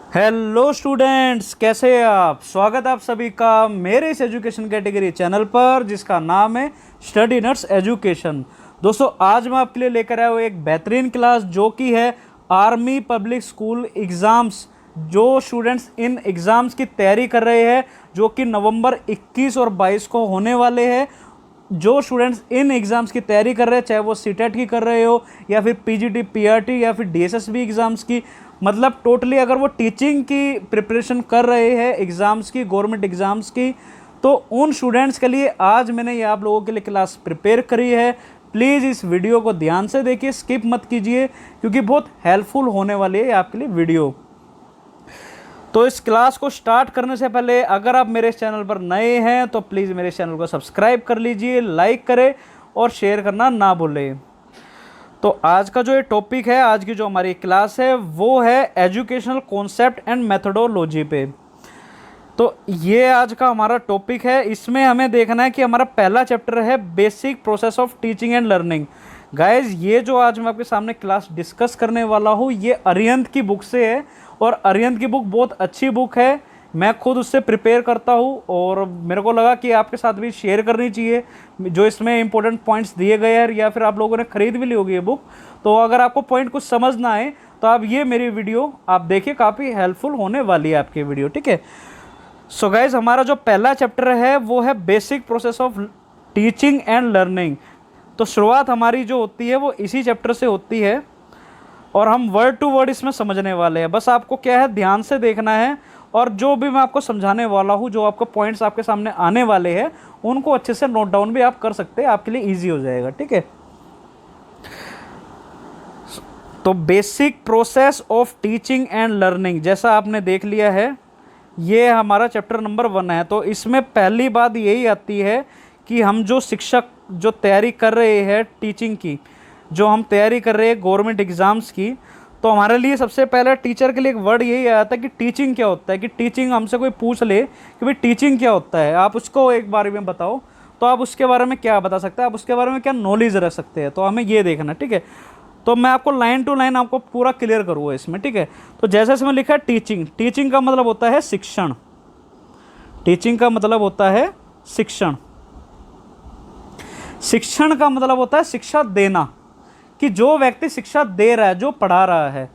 Hello students, कैसे हैं आप। स्वागत है आप सभी का मेरे इस एजुकेशन कैटेगरी चैनल पर जिसका नाम है स्टडी नट्स एजुकेशन। दोस्तों, आज मैं आपके लिए लेकर आया हूँ एक बेहतरीन क्लास जो कि है आर्मी पब्लिक स्कूल एग्ज़ाम्स। जो स्टूडेंट्स इन एग्ज़ाम्स की तैयारी कर रहे हैं जो कि नवंबर 21 और 22 को होने वाले हैं, जो स्टूडेंट्स इन एग्ज़ाम्स की तैयारी कर रहे हैं, चाहे वो सीटेट की कर रहे हो या फिर पीजीटी पीआरटी या फिर डीएसएसबी एग्ज़ाम्स की, मतलब टोटली अगर वो टीचिंग की प्रिपरेशन कर रहे हैं एग्ज़ाम्स की, गवर्नमेंट एग्ज़ाम्स की, तो उन स्टूडेंट्स के लिए आज मैंने ये आप लोगों के लिए क्लास प्रिपेयर करी है। प्लीज़ इस वीडियो को ध्यान से देखिए, स्किप मत कीजिए क्योंकि बहुत हेल्पफुल होने वाली है आपके लिए वीडियो। तो इस क्लास को स्टार्ट करने से पहले अगर आप मेरे चैनल पर नए हैं तो प्लीज़ मेरे चैनल को सब्सक्राइब कर लीजिए, लाइक करें और शेयर करना ना भूलें। तो आज का जो ये टॉपिक है, आज की जो हमारी क्लास है वो है एजुकेशनल कॉन्सेप्ट एंड मेथोडोलॉजी पे। तो ये आज का हमारा टॉपिक है। इसमें हमें देखना है कि हमारा पहला चैप्टर है basic process of teaching and learning. Guys, ये जो आज मैं आपके सामने क्लास डिस्कस करने वाला हूँ ये अरिहंत की बुक से है और अरिहंत की बुक बहुत अच्छी बुक है। मैं खुद उससे प्रिपेयर करता हूँ और मेरे को लगा कि आपके साथ भी शेयर करनी चाहिए जो इसमें इंपॉर्टेंट पॉइंट्स दिए गए हैं, या फिर आप लोगों ने खरीद भी ली होगी ये बुक। तो अगर आपको पॉइंट कुछ समझ ना आए तो आप ये मेरी वीडियो आप देखिए, काफ़ी हेल्पफुल होने वाली है आपकी वीडियो, ठीक है। सो गाइज, हमारा जो पहला चैप्टर है वो है basic process of teaching and learning. तो शुरुआत हमारी जो होती है वो इसी चैप्टर से होती है और हम वर्ड टू वर्ड इसमें समझने वाले हैं। बस आपको क्या है, ध्यान से देखना है और जो भी मैं आपको समझाने वाला हूँ, जो आपको पॉइंट्स आपके सामने आने वाले हैं उनको अच्छे से नोट डाउन भी आप कर सकते हैं, आपके लिए ईजी हो जाएगा, ठीक है। तो basic process of teaching and learning जैसा आपने देख लिया है, ये हमारा चैप्टर नंबर 1 है। तो इसमें पहली बात यही आती है कि हम जो शिक्षक जो तैयारी कर रहे हैं टीचिंग की, जो हम तैयारी कर रहे हैं गवर्नमेंट एग्ज़ाम्स की, तो हमारे लिए सबसे पहले टीचर के लिए एक वर्ड यही आता है कि टीचिंग क्या होता है। कि टीचिंग हमसे कोई पूछ ले कि भाई टीचिंग क्या होता है, आप उसको एक बारे में बताओ, तो आप उसके बारे में क्या बता सकते हैं, आप उसके बारे में क्या नॉलेज रख सकते हैं, तो हमें ये देखना, ठीक है। तो मैं आपको लाइन टू लाइन आपको पूरा क्लियर करूँगा इसमें, ठीक है। तो जैसे इसमें लिखा है टीचिंग, टीचिंग का मतलब होता है शिक्षण। टीचिंग का मतलब होता है शिक्षण। शिक्षण का मतलब होता है शिक्षा देना, कि जो व्यक्ति शिक्षा दे रहा है, जो पढ़ा रहा है।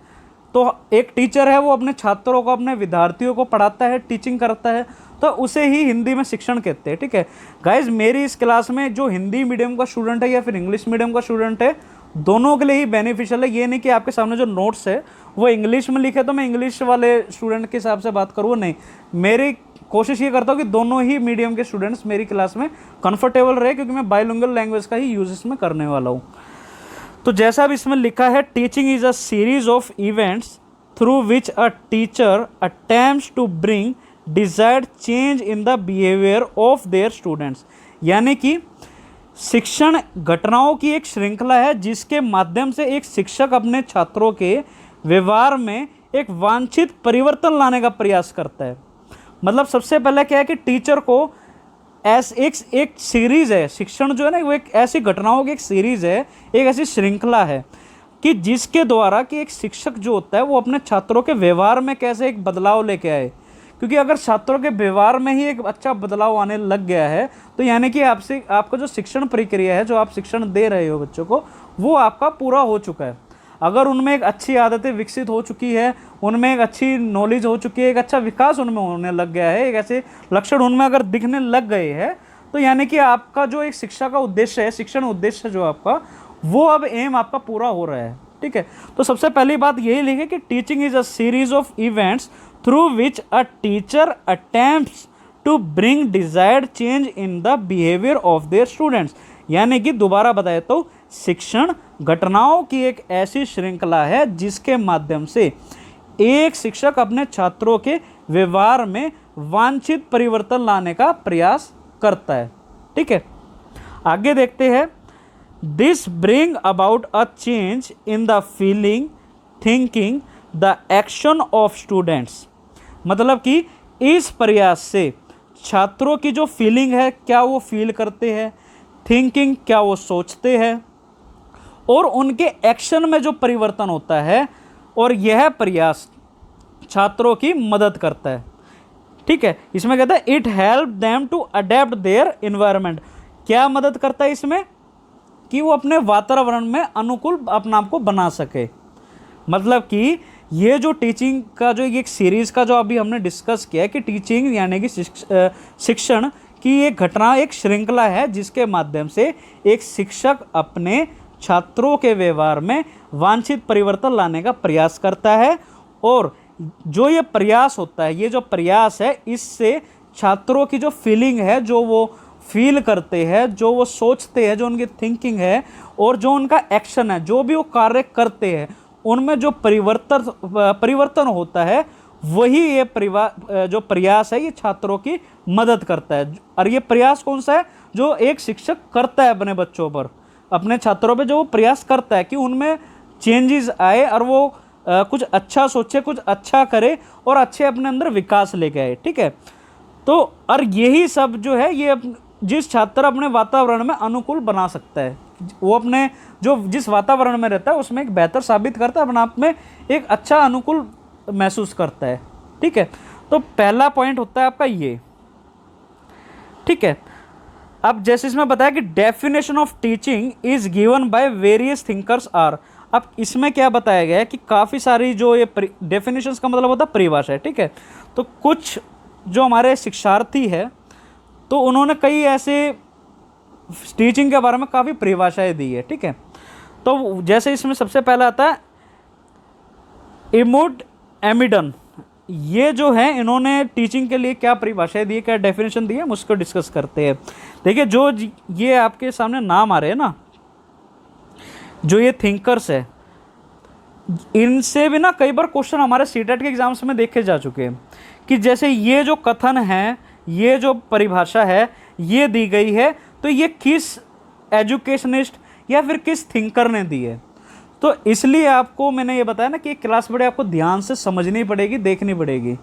तो एक टीचर है वो अपने छात्रों को, अपने विद्यार्थियों को पढ़ाता है, टीचिंग करता है, तो उसे ही हिंदी में शिक्षण कहते हैं, ठीक है। गाइज, मेरी इस क्लास में जो हिंदी मीडियम का स्टूडेंट है या फिर इंग्लिश मीडियम का स्टूडेंट है, दोनों के लिए ही बेनिफिशियल है। ये नहीं कि आपके सामने जो नोट्स है वो इंग्लिश में लिखे तो मैं इंग्लिश वाले स्टूडेंट के हिसाब से बात करूँ, नहीं। मेरी कोशिश ये करता हूँ कि दोनों ही मीडियम के स्टूडेंट्स मेरी क्लास में कंफर्टेबल रहे, क्योंकि मैं बाइलिंगुअल लैंग्वेज का ही यूज इसमें करने वाला हूँ। तो जैसा अब इसमें लिखा है, teaching is a series of events through which a teacher attempts to bring desired change in the behaviour of their students. यानी कि शिक्षण घटनाओं की एक श्रृंखला है जिसके माध्यम से एक शिक्षक अपने छात्रों के व्यवहार में एक वांछित परिवर्तन लाने का प्रयास करता है। मतलब सबसे पहले क्या है कि टीचर को एक सीरीज है, शिक्षण जो है ना वो एक ऐसी घटनाओं की एक सीरीज है, एक ऐसी श्रृंखला है कि जिसके द्वारा कि एक शिक्षक जो होता है वो अपने छात्रों के व्यवहार में कैसे एक बदलाव लेके आए। क्योंकि अगर छात्रों के व्यवहार में ही एक अच्छा बदलाव आने लग गया है तो यानी कि आपका जो शिक्षण प्रक्रिया है, जो आप शिक्षण दे रहे हो बच्चों को, वो आपका पूरा हो चुका है। अगर उनमें एक अच्छी आदतें विकसित हो चुकी है, उनमें एक अच्छी नॉलेज हो चुकी है, एक अच्छा विकास उनमें होने लग गया है, एक ऐसे लक्षण उनमें अगर दिखने लग गए हैं, तो यानी कि आपका जो एक शिक्षा का उद्देश्य है, शिक्षण उद्देश्य जो आपका, वो अब एम आपका पूरा हो रहा है, ठीक है। तो सबसे पहली बात यही लिखे कि teaching is a series of events through which a teacher attempts to bring desired change in the behaviour of their students. यानी कि दोबारा बताए तो शिक्षण घटनाओं की एक ऐसी श्रृंखला है जिसके माध्यम से एक शिक्षक अपने छात्रों के व्यवहार में वांछित परिवर्तन लाने का प्रयास करता है, ठीक है। आगे देखते हैं, this bring about a change in the feeling, thinking, the action of students. मतलब कि इस प्रयास से छात्रों की जो फीलिंग है, क्या वो फील करते हैं, थिंकिंग क्या वो सोचते हैं, और उनके एक्शन में जो परिवर्तन होता है, और यह प्रयास छात्रों की मदद करता है। ठीक है, इसमें कहता है it help them to adapt their environment. क्या मदद करता है इसमें? कि वो अपने वातावरण में अनुकूल अपने आप को बना सके। मतलब कि ये जो टीचिंग का जो एक सीरीज़ का जो अभी हमने डिस्कस किया है कि टीचिंग यानी कि शिक्षण की एक घटना, एक श्रृंखला है जिसके माध्यम से एक शिक्षक अपने छात्रों के व्यवहार में वांछित परिवर्तन लाने का प्रयास करता है। और जो ये प्रयास होता है, ये जो प्रयास है, इससे छात्रों की जो फीलिंग है, जो वो फील करते हैं, जो वो सोचते हैं, जो उनकी थिंकिंग है और जो उनका एक्शन है, जो भी वो कार्य करते हैं, उनमें जो परिवर्तन होता है, वही ये जो प्रयास है, ये छात्रों की मदद करता है। और ये प्रयास कौन सा है? जो एक शिक्षक करता है अपने बच्चों पर, अपने छात्रों पे जो वो प्रयास करता है कि उनमें चेंजेस आए और वो कुछ अच्छा सोचे, कुछ अच्छा करे और अच्छे अपने अंदर विकास लेके आए। ठीक है, तो और यही सब जो है, ये जिस छात्र अपने वातावरण में अनुकूल बना सकता है, वो अपने जो जिस वातावरण में रहता है उसमें एक बेहतर साबित करता है, अपने आप में एक अच्छा अनुकूल महसूस करता है। ठीक है, तो पहला पॉइंट होता है आपका ये। ठीक है, अब जैसे इसमें बताया कि definition of teaching is given by various thinkers are. अब इसमें क्या बताया गया है कि काफ़ी सारी जो ये डेफिनेशंस का मतलब होता है परिभाषा है। ठीक है, तो कुछ जो हमारे शिक्षार्थी है तो उन्होंने कई ऐसे टीचिंग के बारे में काफ़ी परिभाषाएं दी है। ठीक है, तो जैसे इसमें सबसे पहला आता है इमुड एमिडन। ये जो है, इन्होंने टीचिंग के लिए क्या परिभाषाएं दी है, क्या डेफिनेशन दी है, हम उसको डिस्कस करते हैं। देखिए, जो ये आपके सामने नाम आ रहे हैं ना, जो ये थिंकर्स है, इनसे भी ना कई बार क्वेश्चन हमारे सीटेट के एग्जाम्स में देखे जा चुके हैं कि जैसे ये जो कथन है, ये जो परिभाषा है, ये दी गई है, तो ये किस एजुकेशनिस्ट या फिर किस थिंकर ने दी है। तो इसलिए आपको मैंने ये बताया ना कि क्लास बड़े आपको ध्यान से समझनी पड़ेगी, देखनी पड़ेगी।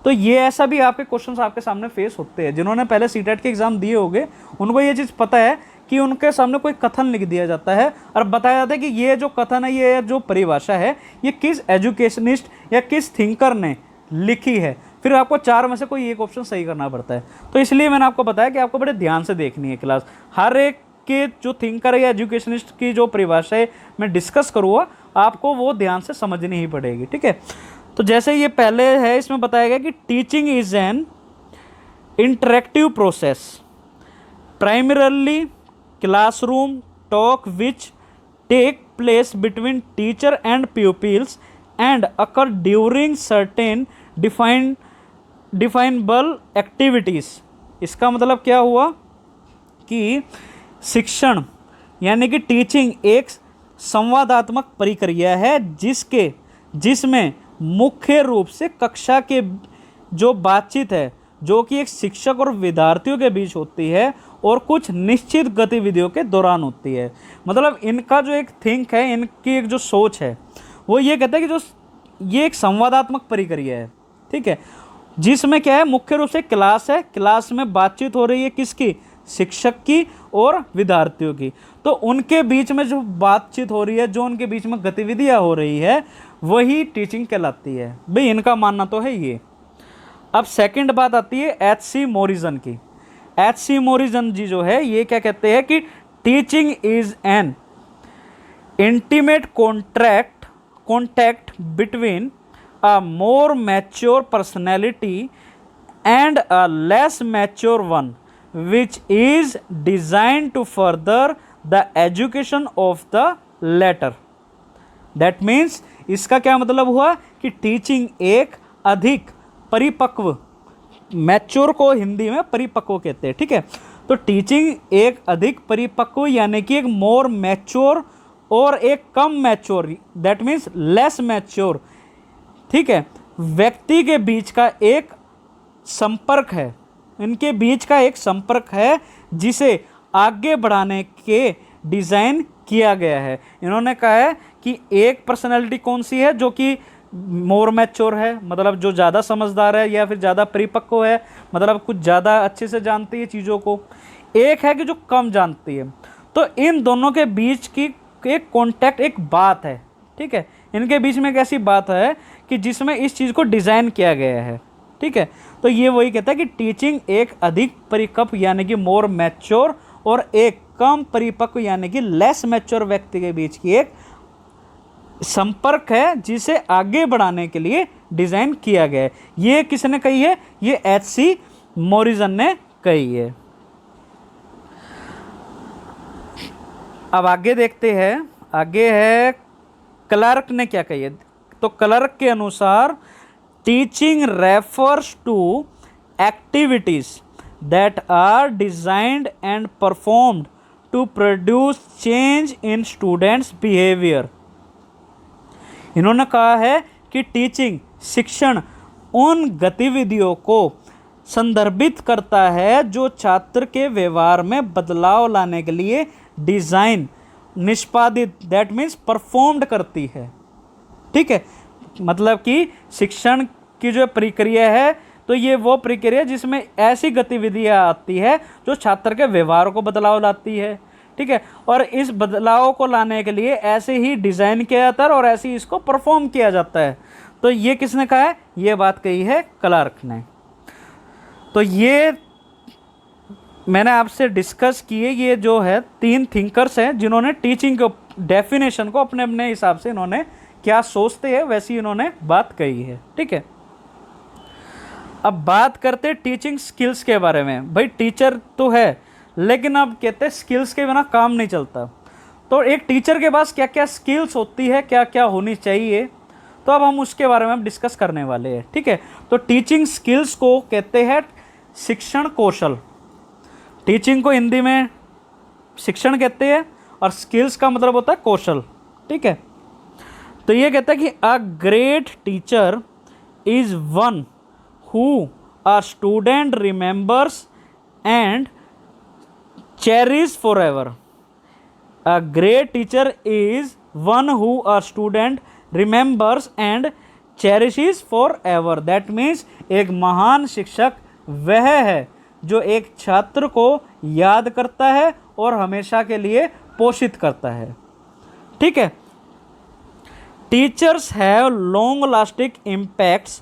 तो ये ऐसा भी आपके क्वेश्चंस आपके सामने फेस होते हैं। जिन्होंने पहले सीटेट के एग्जाम दिए होंगे उनको ये चीज़ पता है कि उनके सामने कोई कथन लिख दिया जाता है और बताया जाता है कि ये जो कथन है, ये जो परिभाषा है, ये किस एजुकेशनिस्ट या किस थिंकर ने लिखी है। फिर आपको 4 में से कोई एक ऑप्शन सही करना पड़ता है। तो इसलिए मैंने आपको बताया कि आपको बड़े ध्यान से देखनी है क्लास। हर एक के जो थिंकर है या एजुकेशनिस्ट की जो परिभाषा है मैं डिस्कस करूँगा, आपको वो ध्यान से समझनी ही पड़ेगी। ठीक है, तो जैसे ये पहले है, इसमें बताया गया कि teaching is an interactive process primarily classroom talk which take place between teacher and pupils and occur during certain definable activities. इसका मतलब क्या हुआ कि शिक्षण यानी कि टीचिंग एक संवादात्मक प्रक्रिया है जिसमें मुख्य रूप से कक्षा के जो बातचीत है, जो कि एक शिक्षक और विद्यार्थियों के बीच होती है और कुछ निश्चित गतिविधियों के दौरान होती है। मतलब इनका जो एक थिंक है, इनकी एक जो सोच है, वो ये कहता है कि जो ये एक संवादात्मक प्रक्रिया है। ठीक है, जिसमें क्या है, मुख्य रूप से क्लास है, क्लास में बातचीत हो रही है किसकी? शिक्षक की और विद्यार्थियों की। तो उनके बीच में जो बातचीत हो रही है, जो उनके बीच में गतिविधियाँ हो रही है, वही टीचिंग कहलाती है। भाई इनका मानना तो है ये। अब सेकंड बात आती है H.C. मोरिसन की। H.C. मोरिसन जी जो है, ये क्या कहते हैं कि teaching is N intimate contact between a more mature personality and a less mature one which is designed to further the education of the latter. That means इसका क्या मतलब हुआ कि टीचिंग एक अधिक परिपक्व, मैच्योर को हिंदी में परिपक्व कहते हैं। ठीक है, तो टीचिंग एक अधिक परिपक्व यानी कि एक मोर मैच्योर और एक कम mature, that means less mature, ठीक है, व्यक्ति के बीच का एक संपर्क है, इनके बीच का एक संपर्क है जिसे आगे बढ़ाने के डिज़ाइन किया गया है। इन्होंने कहा है कि एक पर्सनैलिटी कौन सी है जो कि मोर मैच्योर है, मतलब जो ज़्यादा समझदार है या फिर ज़्यादा परिपक्व है, मतलब कुछ ज़्यादा अच्छे से जानती है चीज़ों को। एक है कि जो कम जानती है। तो इन दोनों के बीच की एक कॉन्टैक्ट, एक बात है। ठीक है, इनके बीच में एक ऐसी बात है कि जिसमें इस चीज़ को डिज़ाइन किया गया है। ठीक है, तो ये वही कहता है कि टीचिंग एक अधिक परिपक्व यानी कि मोर मैच्योर और एक कम परिपक्व यानी कि लेस मैच्योर व्यक्ति के बीच की एक संपर्क है जिसे आगे बढ़ाने के लिए डिज़ाइन किया गया है। ये किसने कही है? ये H.C. मॉरिसन ने कही है। अब आगे देखते हैं, आगे है क्लार्क ने क्या कही है। तो क्लार्क के अनुसार teaching refers to activities that are designed and performed to produce change in students behaviour. इन्होंने कहा है कि टीचिंग शिक्षण उन गतिविधियों को संदर्भित करता है जो छात्र के व्यवहार में बदलाव लाने के लिए डिज़ाइन निष्पादित दैट मीन्स परफॉर्म्ड करती है। ठीक है, मतलब कि शिक्षण की जो प्रक्रिया है तो ये वो प्रक्रिया जिसमें ऐसी गतिविधियाँ आती है जो छात्र के व्यवहार को बदलाव लाती है। ठीक है, और इस बदलाव को लाने के लिए ऐसे ही डिज़ाइन किया जाता है और ऐसे ही इसको परफॉर्म किया जाता है। तो ये किसने कहा है? ये बात कही है क्लार्क ने। तो ये मैंने आपसे डिस्कस किए, ये जो है 3 थिंकर्स हैं जिन्होंने टीचिंग को डेफिनेशन को अपने अपने हिसाब से इन्होंने क्या सोचते हैं वैसी इन्होंने बात कही है। ठीक है, अब बात करते हैं टीचिंग स्किल्स के बारे में। भाई टीचर तो है लेकिन अब कहते हैं स्किल्स के बिना काम नहीं चलता। तो एक टीचर के पास क्या क्या स्किल्स होती है, क्या क्या होनी चाहिए, तो अब हम उसके बारे में डिस्कस करने वाले हैं। ठीक है, तो टीचिंग स्किल्स को कहते हैं शिक्षण कौशल। टीचिंग को हिंदी में शिक्षण कहते हैं और स्किल्स का मतलब होता है कौशल। ठीक है, तो ये कहता है कि a great teacher is one who a student remembers and cherish for ever. A great teacher is one who a student remembers and cherishes for ever. That means एक महान शिक्षक वह है जो एक छात्र को याद करता है और हमेशा के लिए पोषित करता है। ठीक है, teachers have long lasting impacts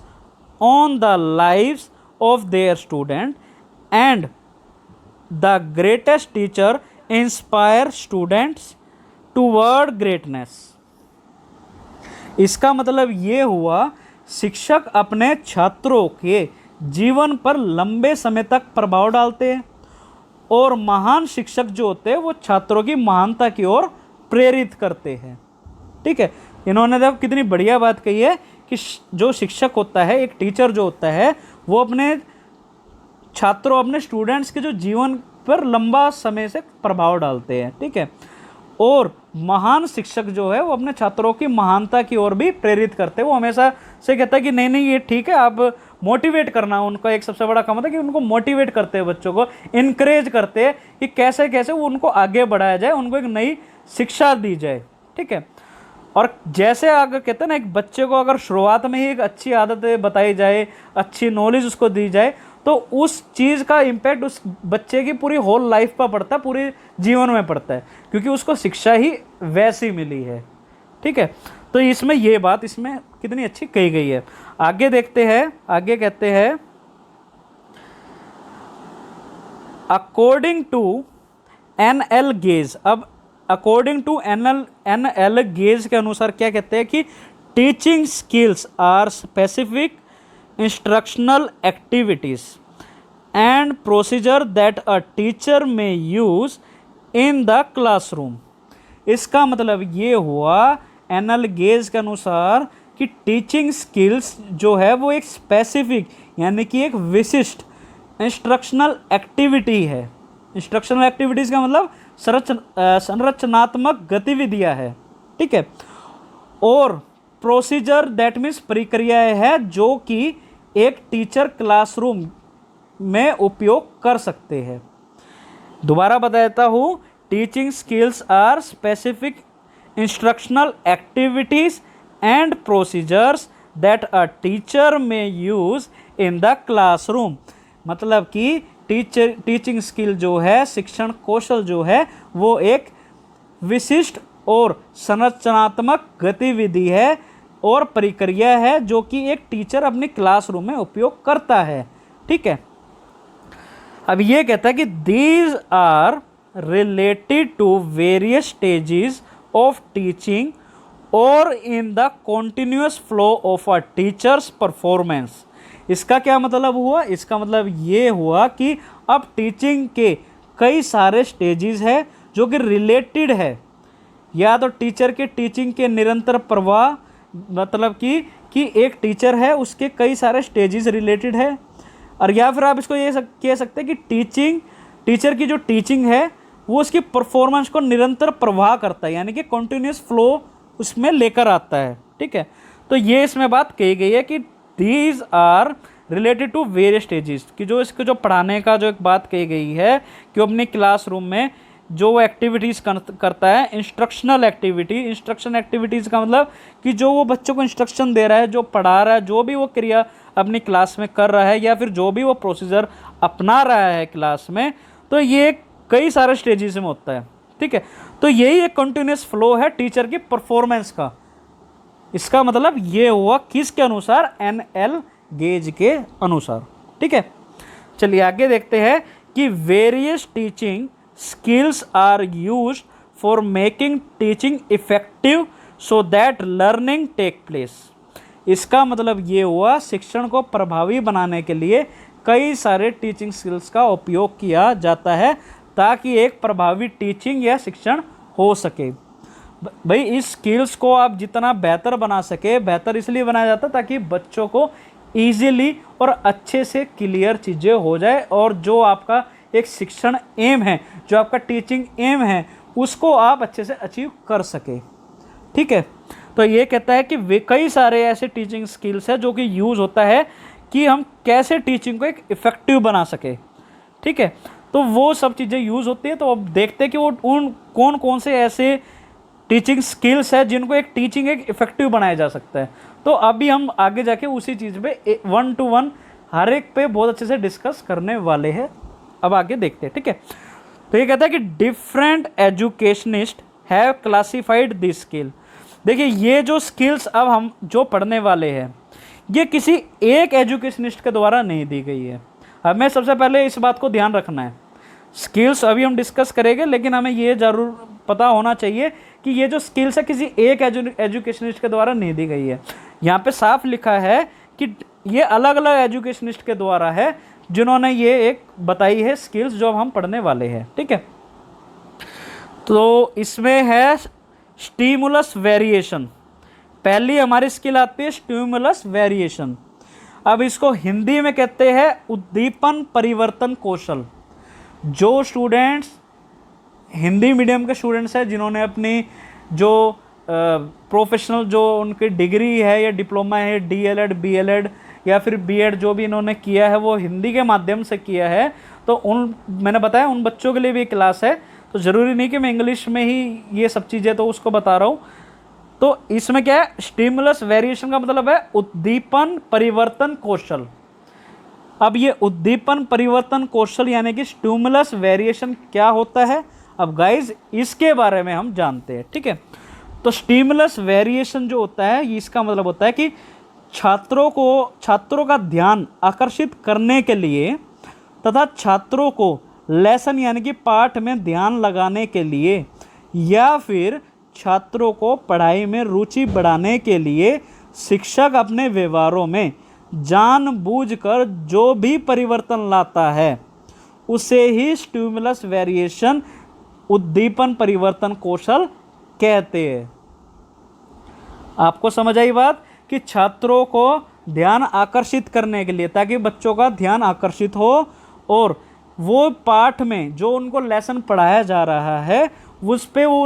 on the lives of their student and the greatest teacher inspire students toward greatness. इसका मतलब ये हुआ शिक्षक अपने छात्रों के जीवन पर लंबे समय तक प्रभाव डालते हैं और महान शिक्षक जो होते हैं वो छात्रों की महानता की ओर प्रेरित करते हैं। ठीक है, इन्होंने जब कितनी बढ़िया बात कही है कि जो शिक्षक होता है, एक टीचर जो होता है, वो अपने छात्रों, अपने स्टूडेंट्स के जो जीवन पर लंबा समय से प्रभाव डालते हैं। ठीक है, और महान शिक्षक जो है वो अपने छात्रों की महानता की ओर भी प्रेरित करते हैं। वो हमेशा से कहता है कि नहीं नहीं ये ठीक है, आप मोटिवेट करना। उनका एक सबसे बड़ा काम होता है कि उनको मोटिवेट करते हैं, बच्चों को इनकरेज करते हैं कि कैसे कैसे वो उनको आगे बढ़ाया जाए, उनको एक नई शिक्षा दी जाए। ठीक है, और जैसे अगर कहते हैं ना, एक बच्चे को अगर शुरुआत में ही एक अच्छी आदतें बताई जाए, अच्छी नॉलेज उसको दी जाए, तो उस चीज़ का इम्पैक्ट उस बच्चे की पूरी होल लाइफ पर पड़ता है, पूरे जीवन में पड़ता है, क्योंकि उसको शिक्षा ही वैसी मिली है। ठीक है, तो इसमें ये बात इसमें कितनी अच्छी कही गई है। आगे देखते हैं, आगे कहते हैं अकॉर्डिंग टू NL गेज। अब अकॉर्डिंग टू NL गेज के अनुसार क्या कहते हैं कि teaching skills are specific instructional activities and procedure that a teacher may use in the classroom. इसका मतलब ये हुआ NL गेज के अनुसार कि टीचिंग स्किल्स जो है वो एक स्पेसिफिक यानी कि एक विशिष्ट इंस्ट्रक्शनल एक्टिविटी है। इंस्ट्रक्शनल एक्टिविटीज़ का मतलब संरचनात्मक गतिविधियाँ है। ठीक है, और प्रोसीजर दैट मीन्स प्रक्रियाएं है जो कि एक टीचर क्लासरूम में उपयोग कर सकते हैं। दोबारा बता देता हूँ, teaching skills are specific instructional activities and procedures that a teacher may use in the classroom. मतलब कि टीचिंग स्किल जो है, शिक्षण कौशल जो है, वो एक विशिष्ट और संरचनात्मक गतिविधि है और प्रक्रिया है जो कि एक टीचर अपने क्लासरूम में उपयोग करता है। ठीक है, अब ये कहता है कि these are related to various stages of teaching और in the continuous flow of a teacher's performance. इसका क्या मतलब हुआ? इसका मतलब ये हुआ कि अब टीचिंग के कई सारे स्टेजेस हैं जो कि रिलेटेड है, या तो टीचर के टीचिंग के निरंतर प्रवाह, मतलब कि एक टीचर है उसके कई सारे स्टेजेस रिलेटेड है, और या फिर आप इसको ये कह सकते हैं कि टीचर की जो टीचिंग है वो उसकी परफॉर्मेंस को निरंतर प्रवाह करता है, यानी कि कॉन्टिन्यूस फ्लो उसमें लेकर आता है। ठीक है, तो ये इसमें बात कही गई है कि these are related to various stages, कि जो इसको जो पढ़ाने का जो एक बात कही गई है कि वो अपने क्लासरूम में जो वो एक्टिविटीज़ करता है, इंस्ट्रक्शन एक्टिविटीज़ का मतलब कि जो वो बच्चों को इंस्ट्रक्शन दे रहा है, जो पढ़ा रहा है, जो भी वो क्रिया अपनी क्लास में कर रहा है, या फिर जो भी वो प्रोसीजर अपना रहा है क्लास में, तो ये कई सारे स्टेजेस में होता है। ठीक है, तो यही एक कंटिन्यूस फ्लो है टीचर की परफॉर्मेंस का। इसका मतलब ये हुआ किसके अनुसार? NL गेज के अनुसार। ठीक है, चलिए आगे देखते हैं कि various teaching skills are used for making teaching effective so that learning take place. इसका मतलब ये हुआ शिक्षण को प्रभावी बनाने के लिए कई सारे टीचिंग स्किल्स का उपयोग किया जाता है ताकि एक प्रभावी टीचिंग या शिक्षण हो सके। भाई इस स्किल्स को आप जितना बेहतर बना सके, बेहतर इसलिए बनाया जाता है ताकि बच्चों को ईजिली और अच्छे से क्लियर चीज़ें हो जाए, और जो आपका एक शिक्षण एम है, जो आपका टीचिंग एम है, उसको आप अच्छे से अचीव कर सके। ठीक है, तो ये कहता है कि वे कई सारे ऐसे टीचिंग स्किल्स है जो कि यूज़ होता है कि हम कैसे टीचिंग को एक इफ़ेक्टिव बना सके। ठीक है, तो वो सब चीज़ें यूज़ होती है। तो अब देखते हैं कि वो कौन कौन से ऐसे टीचिंग स्किल्स है जिनको एक टीचिंग एक इफ़ेक्टिव बनाया जा सकता है। तो अभी हम आगे जाके उसी चीज़ पे 1 to 1 हर एक पे बहुत अच्छे से डिस्कस करने वाले हैं। अब आगे देखते हैं। ठीक है, तो ये कहता है कि different educationist have classified this skill. देखिए ये जो स्किल्स अब हम जो पढ़ने वाले हैं ये किसी एक एजुकेशनिस्ट के द्वारा नहीं दी गई है। हमें सबसे पहले इस बात को ध्यान रखना है। स्किल्स अभी हम डिस्कस करेंगे, लेकिन हमें ये ज़रूर पता होना चाहिए कि ये जो स्किल्स है किसी एक एजुकेशनिस्ट के द्वारा नहीं दी गई है। यहाँ पे साफ लिखा है कि ये अलग अलग एजुकेशनिस्ट के द्वारा है जिन्होंने ये एक बताई है स्किल्स जो हम पढ़ने वाले हैं। ठीक है, तो इसमें है स्टिमुलस वेरिएशन। पहली हमारी स्किल आती है स्टिमुलस वेरिएशन। अब इसको हिंदी में कहते हैं उद्दीपन परिवर्तन कौशल। जो स्टूडेंट्स हिंदी मीडियम के स्टूडेंट्स हैं जिन्होंने अपनी जो प्रोफेशनल जो उनकी डिग्री है या डिप्लोमा है, DLED BLED या फिर B.Ed जो भी इन्होंने किया है वो हिंदी के माध्यम से किया है, तो मैंने बताया उन बच्चों के लिए भी क्लास है। तो ज़रूरी नहीं कि मैं इंग्लिश में ही ये सब चीज़ें तो उसको बता रहा हूँ। तो इसमें क्या है, स्टिमुलस वेरिएशन का मतलब है उद्दीपन परिवर्तन कौशल। अब ये उद्दीपन परिवर्तन कौशल यानी कि स्टिमुलस वेरिएशन क्या होता है, अब गाइज इसके बारे में हम जानते हैं। ठीक है, तो स्टिमुलस वेरिएशन जो होता है इसका मतलब होता है कि छात्रों का ध्यान आकर्षित करने के लिए तथा छात्रों को लेसन यानी कि पाठ में ध्यान लगाने के लिए या फिर छात्रों को पढ़ाई में रुचि बढ़ाने के लिए शिक्षक अपने व्यवहारों में जानबूझकर जो भी परिवर्तन लाता है उसे ही स्टिमुलस वेरिएशन उद्दीपन परिवर्तन कौशल कहते हैं। आपको समझ आई बात कि छात्रों को ध्यान आकर्षित करने के लिए, ताकि बच्चों का ध्यान आकर्षित हो और वो पाठ में जो उनको लेसन पढ़ाया जा रहा है उस पे वो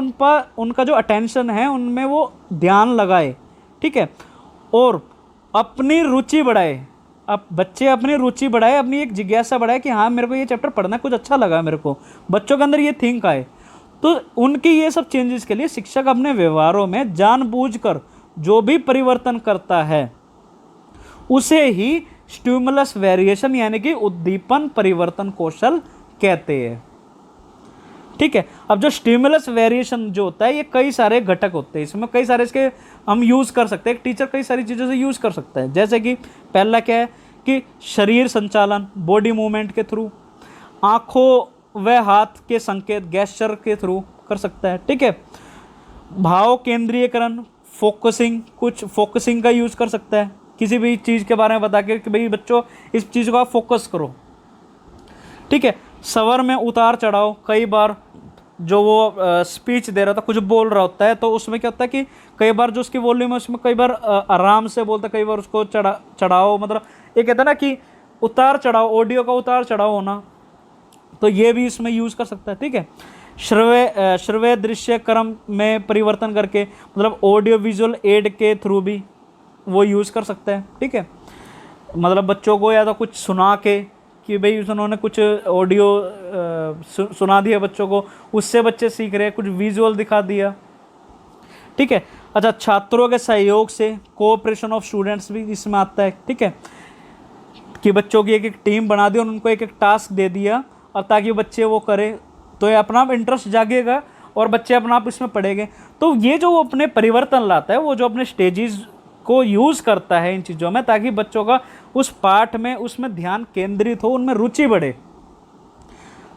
उनका जो अटेंशन है उनमें वो ध्यान लगाए। ठीक है, और अपनी रुचि बढ़ाए। अब बच्चे अपनी रुचि बढ़ाए, अपनी एक जिज्ञासा बढ़ाए कि हाँ मेरे को ये चैप्टर पढ़ना कुछ अच्छा लगा, मेरे को बच्चों के अंदर ये थिंक आए। तो उनकी ये सब चेंजेस के लिए शिक्षक अपने व्यवहारों में जानबूझकर जो भी परिवर्तन करता है उसे ही स्टिमुलस वेरिएशन यानी कि उद्दीपन परिवर्तन कौशल कहते हैं। ठीक है। अब जो स्टिमुलस वेरिएशन जो होता है, ये कई सारे घटक होते हैं, इसमें कई सारे इसके हम यूज़ कर सकते हैं, एक टीचर कई सारी चीज़ों से यूज़ कर सकता है। जैसे कि पहला क्या है कि शरीर संचालन, बॉडी मूवमेंट के थ्रू, आँखों व हाथ के संकेत गेस्चर के थ्रू कर सकता है, ठीक है। भाव केंद्रीयकरण, फोकसिंग, कुछ फोकसिंग का यूज़ कर सकता है, किसी भी चीज़ के बारे में बता के कि भाई बच्चों इस चीज़ को आप फोकस करो, ठीक है। स्वर में उतार चढ़ाव, कई बार जो वो स्पीच दे रहा था, कुछ बोल रहा होता है, तो उसमें क्या होता है कि कई बार जो उसकी वॉल्यूम है उसमें कई बार आराम से बोलता है, कई बार उसको चढ़ाओ, मतलब ये कहता है ना कि उतार चढ़ाव, ऑडियो का उतार चढ़ाव होना, तो ये भी इसमें यूज़ कर सकता है, ठीक है। श्रव्य दृश्य क्रम में परिवर्तन करके, मतलब ऑडियो विजुअल एड के थ्रू भी वो यूज़ कर सकता है, ठीक है। मतलब बच्चों को या तो कुछ सुना के कि भाई उन्होंने कुछ ऑडियो सुना दिया बच्चों को, उससे बच्चे सीख रहे हैं, कुछ विजुअल दिखा दिया, ठीक है। अच्छा, छात्रों के सहयोग से, कोऑपरेशन ऑफ स्टूडेंट्स भी इसमें आता है, ठीक है, कि बच्चों की एक एक टीम बना दी और उनको एक एक टास्क दे दिया, और ताकि बच्चे वो करें, तो ये अपना आप इंटरेस्ट जागेगा और बच्चे अपना आप इसमें पढ़ेंगे। तो ये जो वो अपने परिवर्तन लाता है, वो जो अपने स्टेजेस को यूज़ करता है इन चीज़ों में, ताकि बच्चों का उस पाठ में, उसमें ध्यान केंद्रित हो, उनमें रुचि बढ़े,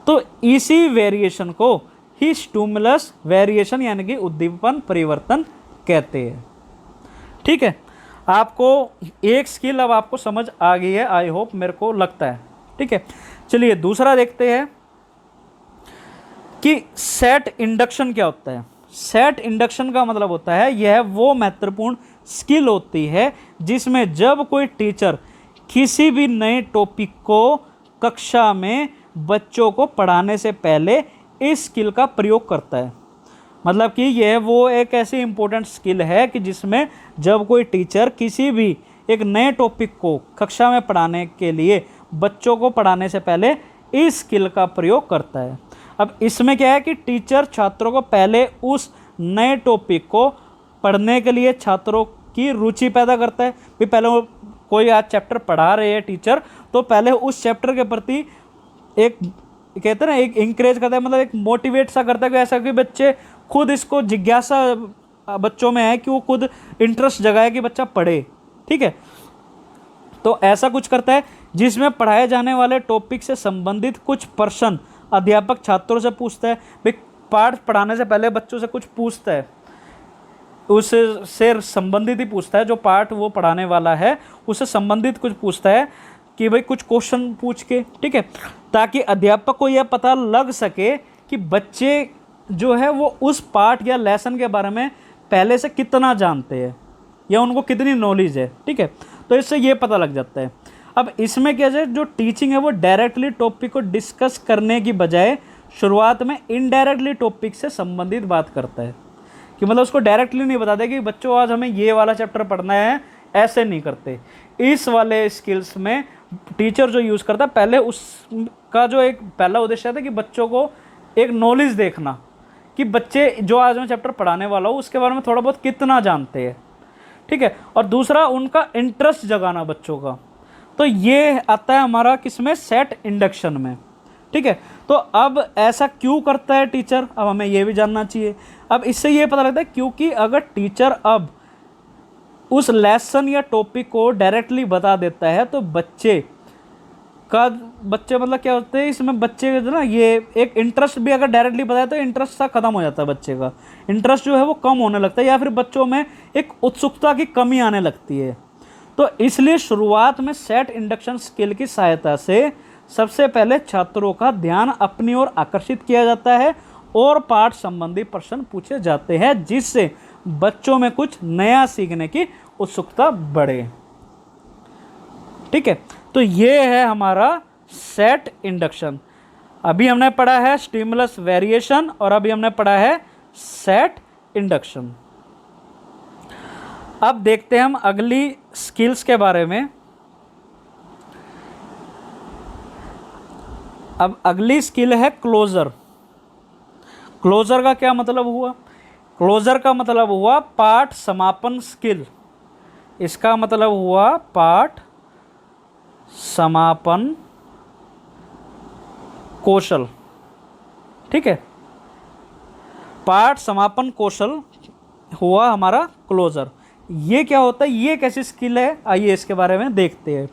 तो इसी वेरिएशन को ही स्टिमुलस वेरिएशन यानी कि उद्दीपन परिवर्तन कहते हैं, ठीक है। आपको एक स्किल अब आपको समझ आ गई है, आई होप, मेरे को लगता है, ठीक है। चलिए दूसरा देखते हैं कि सेट इंडक्शन क्या होता है। सेट इंडक्शन का मतलब होता है, यह वो महत्वपूर्ण स्किल होती है जिसमें जब कोई टीचर किसी भी नए टॉपिक को कक्षा में बच्चों को पढ़ाने से पहले इस स्किल का प्रयोग करता है। मतलब कि यह वो एक ऐसी इंपॉर्टेंट स्किल है कि जिसमें जब कोई टीचर किसी भी एक नए टॉपिक को कक्षा में पढ़ाने के लिए बच्चों को पढ़ाने से पहले इस स्किल का प्रयोग करता है। अब इसमें क्या है कि टीचर छात्रों को पहले उस नए टॉपिक को पढ़ने के लिए छात्रों की रुचि पैदा करता है। भी पहले वो कोई आज चैप्टर पढ़ा रहे हैं टीचर, तो पहले उस चैप्टर के प्रति एक कहते हैं ना, एक इंकरेज करता है, मतलब एक मोटिवेट सा करता है कि ऐसा कि बच्चे खुद इसको जिज्ञासा बच्चों में है कि वो खुद इंटरेस्ट जगाए कि बच्चा पढ़े, ठीक है। तो ऐसा कुछ करता है जिसमें पढ़ाए जाने वाले टॉपिक से संबंधित कुछ प्रश्न अध्यापक छात्रों से पूछता है। भाई पाठ पढ़ाने से पहले बच्चों से कुछ पूछता है, उससे संबंधित ही पूछता है, जो पाठ वो पढ़ाने वाला है उससे संबंधित कुछ पूछता है कि भाई कुछ क्वेश्चन पूछ के, ठीक है, ताकि अध्यापक को यह पता लग सके कि बच्चे जो है वो उस पाठ या लेसन के बारे में पहले से कितना जानते हैं या उनको कितनी नॉलेज है, ठीक है। तो इससे ये पता लग जाता है। अब इसमें क्या है, जो टीचिंग है वो डायरेक्टली टॉपिक को डिस्कस करने की बजाय शुरुआत में इनडायरेक्टली टॉपिक से संबंधित बात करता है, कि मतलब उसको डायरेक्टली नहीं बताते कि बच्चों आज हमें ये वाला चैप्टर पढ़ना है, ऐसे नहीं करते। इस वाले स्किल्स में टीचर जो यूज़ करता है, पहले उसका जो एक पहला उद्देश्य था कि बच्चों को एक नॉलेज देखना कि बच्चे जो आज मैं चैप्टर पढ़ाने वाला हूँ उसके बारे में थोड़ा बहुत कितना जानते हैं, ठीक है। और दूसरा उनका इंटरेस्ट जगाना बच्चों का। तो ये आता है हमारा किसमें, सेट इंडक्शन में, ठीक है। तो अब ऐसा क्यों करता है टीचर, अब हमें ये भी जानना चाहिए। अब इससे ये पता लगता है क्योंकि अगर टीचर अब उस लेसन या टॉपिक को डायरेक्टली बता देता है तो बच्चे मतलब क्या होते हैं इसमें, बच्चे जो ना ये एक इंटरेस्ट भी अगर डायरेक्टली बताए तो इंटरेस्ट सा खत्म हो जाता है, बच्चे का इंटरेस्ट जो है वो कम होने लगता है, या फिर बच्चों में एक उत्सुकता की कमी आने लगती है। तो इसलिए शुरुआत में सेट इंडक्शन स्किल की सहायता से सबसे पहले छात्रों का ध्यान अपनी ओर आकर्षित किया जाता है और पाठ संबंधी प्रश्न पूछे जाते हैं, जिससे बच्चों में कुछ नया सीखने की उत्सुकता बढ़े, ठीक है। तो ये है हमारा सेट इंडक्शन। अभी हमने पढ़ा है स्टिमुलस वेरिएशन और अभी हमने पढ़ा है सेट इंडक्शन। अब देखते हैं हम अगली स्किल्स के बारे में। अब अगली स्किल है क्लोजर। क्लोजर का क्या मतलब हुआ, क्लोजर का मतलब हुआ पाठ समापन स्किल। इसका मतलब हुआ पाठ समापन कौशल, ठीक है। पाठ समापन कौशल हुआ हमारा क्लोजर। ये क्या होता है, ये कैसी स्किल है, आइए इसके बारे में देखते हैं।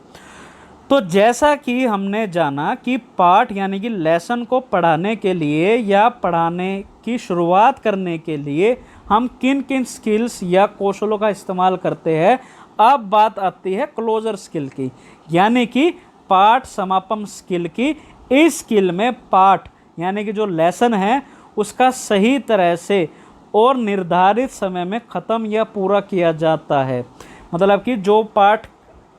तो जैसा कि हमने जाना कि पाठ यानी कि लेसन को पढ़ाने के लिए या पढ़ाने की शुरुआत करने के लिए हम किन किन स्किल्स या कौशलों का इस्तेमाल करते हैं, अब बात आती है क्लोजर स्किल की, यानी कि पाठ समापन स्किल की। इस स्किल में पाठ यानी कि जो लेसन है उसका सही तरह से और निर्धारित समय में ख़त्म या पूरा किया जाता है। मतलब कि जो पाठ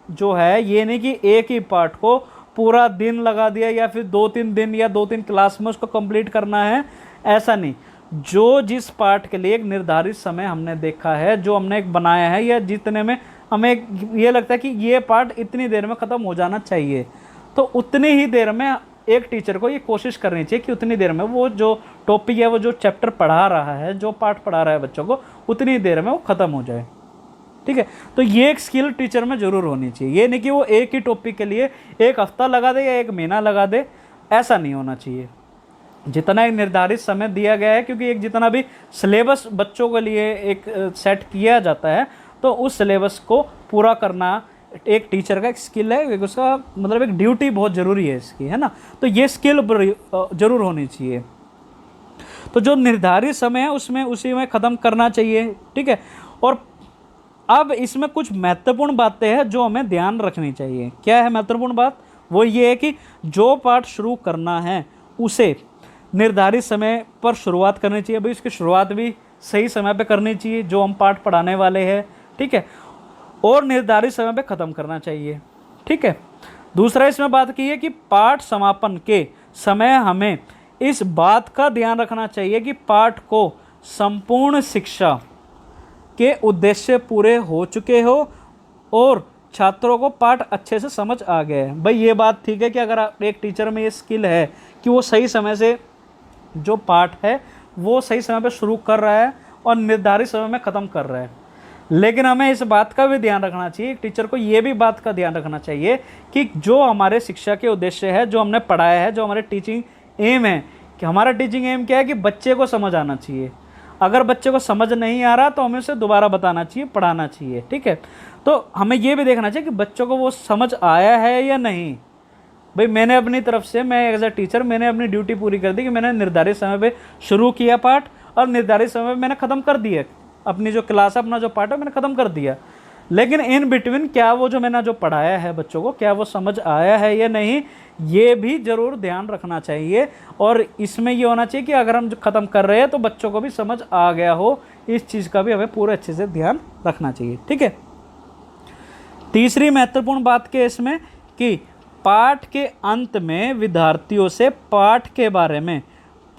जो है, ये नहीं कि एक ही पाठ को पूरा दिन लगा दिया या फिर 2-3 दिन या 2-3 क्लास में उसको कंप्लीट करना है, ऐसा नहीं। जो जिस पाठ के लिए एक निर्धारित समय हमने देखा है, जो हमने एक बनाया है, या जितने में हमें ये लगता है कि ये पाठ इतनी देर में ख़त्म हो जाना चाहिए, तो उतनी ही देर में एक टीचर को ये कोशिश करनी चाहिए कि उतनी देर में वो जो टॉपिक है, वो जो चैप्टर पढ़ा रहा है, जो पाठ पढ़ा रहा है बच्चों को, उतनी देर में वो ख़त्म हो जाए। ठीक है, तो ये एक स्किल टीचर में ज़रूर होनी चाहिए। ये नहीं कि वो एक ही टॉपिक के लिए 1 हफ्ता लगा दे या 1 महीना लगा दे, ऐसा नहीं होना चाहिए। जितना एक निर्धारित समय दिया गया है, क्योंकि एक जितना भी सिलेबस बच्चों के लिए एक सेट किया जाता है, तो उस सिलेबस को पूरा करना एक टीचर का एक स्किल है, एक उसका मतलब एक ड्यूटी बहुत ज़रूरी है इसकी, है ना। तो ये स्किल ज़रूर होनी चाहिए। तो जो निर्धारित समय है उसमें उसी में ख़त्म करना चाहिए। ठीक है, और अब इसमें कुछ महत्वपूर्ण बातें हैं जो हमें ध्यान रखनी चाहिए। क्या है महत्वपूर्ण बात? वो ये है कि जो पाठ शुरू करना है उसे निर्धारित समय पर शुरुआत करनी चाहिए। भाई उसकी शुरुआत भी सही समय पे करनी चाहिए जो हम पाठ पढ़ाने वाले हैं। ठीक है, और निर्धारित समय पे ख़त्म करना चाहिए। ठीक है, दूसरा इसमें बात की है कि पाठ समापन के समय हमें इस बात का ध्यान रखना चाहिए कि पाठ को संपूर्ण शिक्षा के उद्देश्य पूरे हो चुके हो और छात्रों को पाठ अच्छे से समझ आ गया है। भाई ये बात ठीक है कि अगर एक टीचर में ये स्किल है कि वो सही समय से जो पाठ है वो सही समय पे शुरू कर रहा है और निर्धारित समय में ख़त्म कर रहा है, लेकिन हमें इस बात का भी ध्यान रखना चाहिए, टीचर को ये भी बात का ध्यान रखना चाहिए कि जो हमारे शिक्षा के उद्देश्य है, जो हमने पढ़ाया है, जो हमारे टीचिंग एम है, कि हमारा टीचिंग एम क्या है कि बच्चे को समझ आना चाहिए। अगर बच्चे को समझ नहीं आ रहा तो हमें उसे दोबारा बताना चाहिए, पढ़ाना चाहिए। ठीक है, तो हमें ये भी देखना चाहिए कि बच्चों को वो समझ आया है या नहीं। भाई मैंने अपनी तरफ से, मैं एज ए टीचर, मैंने अपनी ड्यूटी पूरी कर दी कि मैंने निर्धारित समय पे शुरू किया पाठ और निर्धारित समय पे मैंने ख़त्म कर दिया। अपनी जो क्लास है, अपना जो पाठ है, मैंने ख़त्म कर दिया। लेकिन इन बिटवीन क्या वो जो मैंने जो पढ़ाया है बच्चों को, क्या वो समझ आया है या नहीं, ये भी ज़रूर ध्यान रखना चाहिए। और इसमें ये होना चाहिए कि अगर हम जो ख़त्म कर रहे हैं तो बच्चों को भी समझ आ गया हो, इस चीज़ का भी हमें पूरे अच्छे से ध्यान रखना चाहिए। ठीक है, तीसरी महत्वपूर्ण बात के इसमें कि पाठ के अंत में विद्यार्थियों से पाठ के बारे में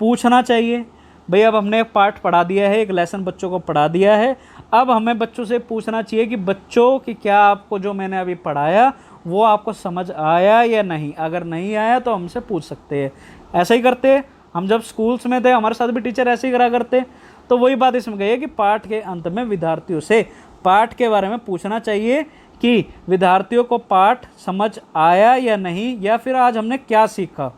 पूछना चाहिए। भाई अब हमने एक पाठ पढ़ा दिया है, एक लेसन बच्चों को पढ़ा दिया है, अब हमें बच्चों से पूछना चाहिए कि बच्चों कि क्या आपको जो मैंने अभी पढ़ाया वो आपको समझ आया या नहीं। अगर नहीं आया तो हमसे पूछ सकते हैं। ऐसा ही करते हैं हम जब स्कूल्स में थे, हमारे साथ भी टीचर ऐसे ही करा करते। तो वही बात इसमें गई है कि पाठ के अंत में विद्यार्थियों से पाठ के बारे में पूछना चाहिए कि विद्यार्थियों को पाठ समझ आया या नहीं, या फिर आज हमने क्या सीखा।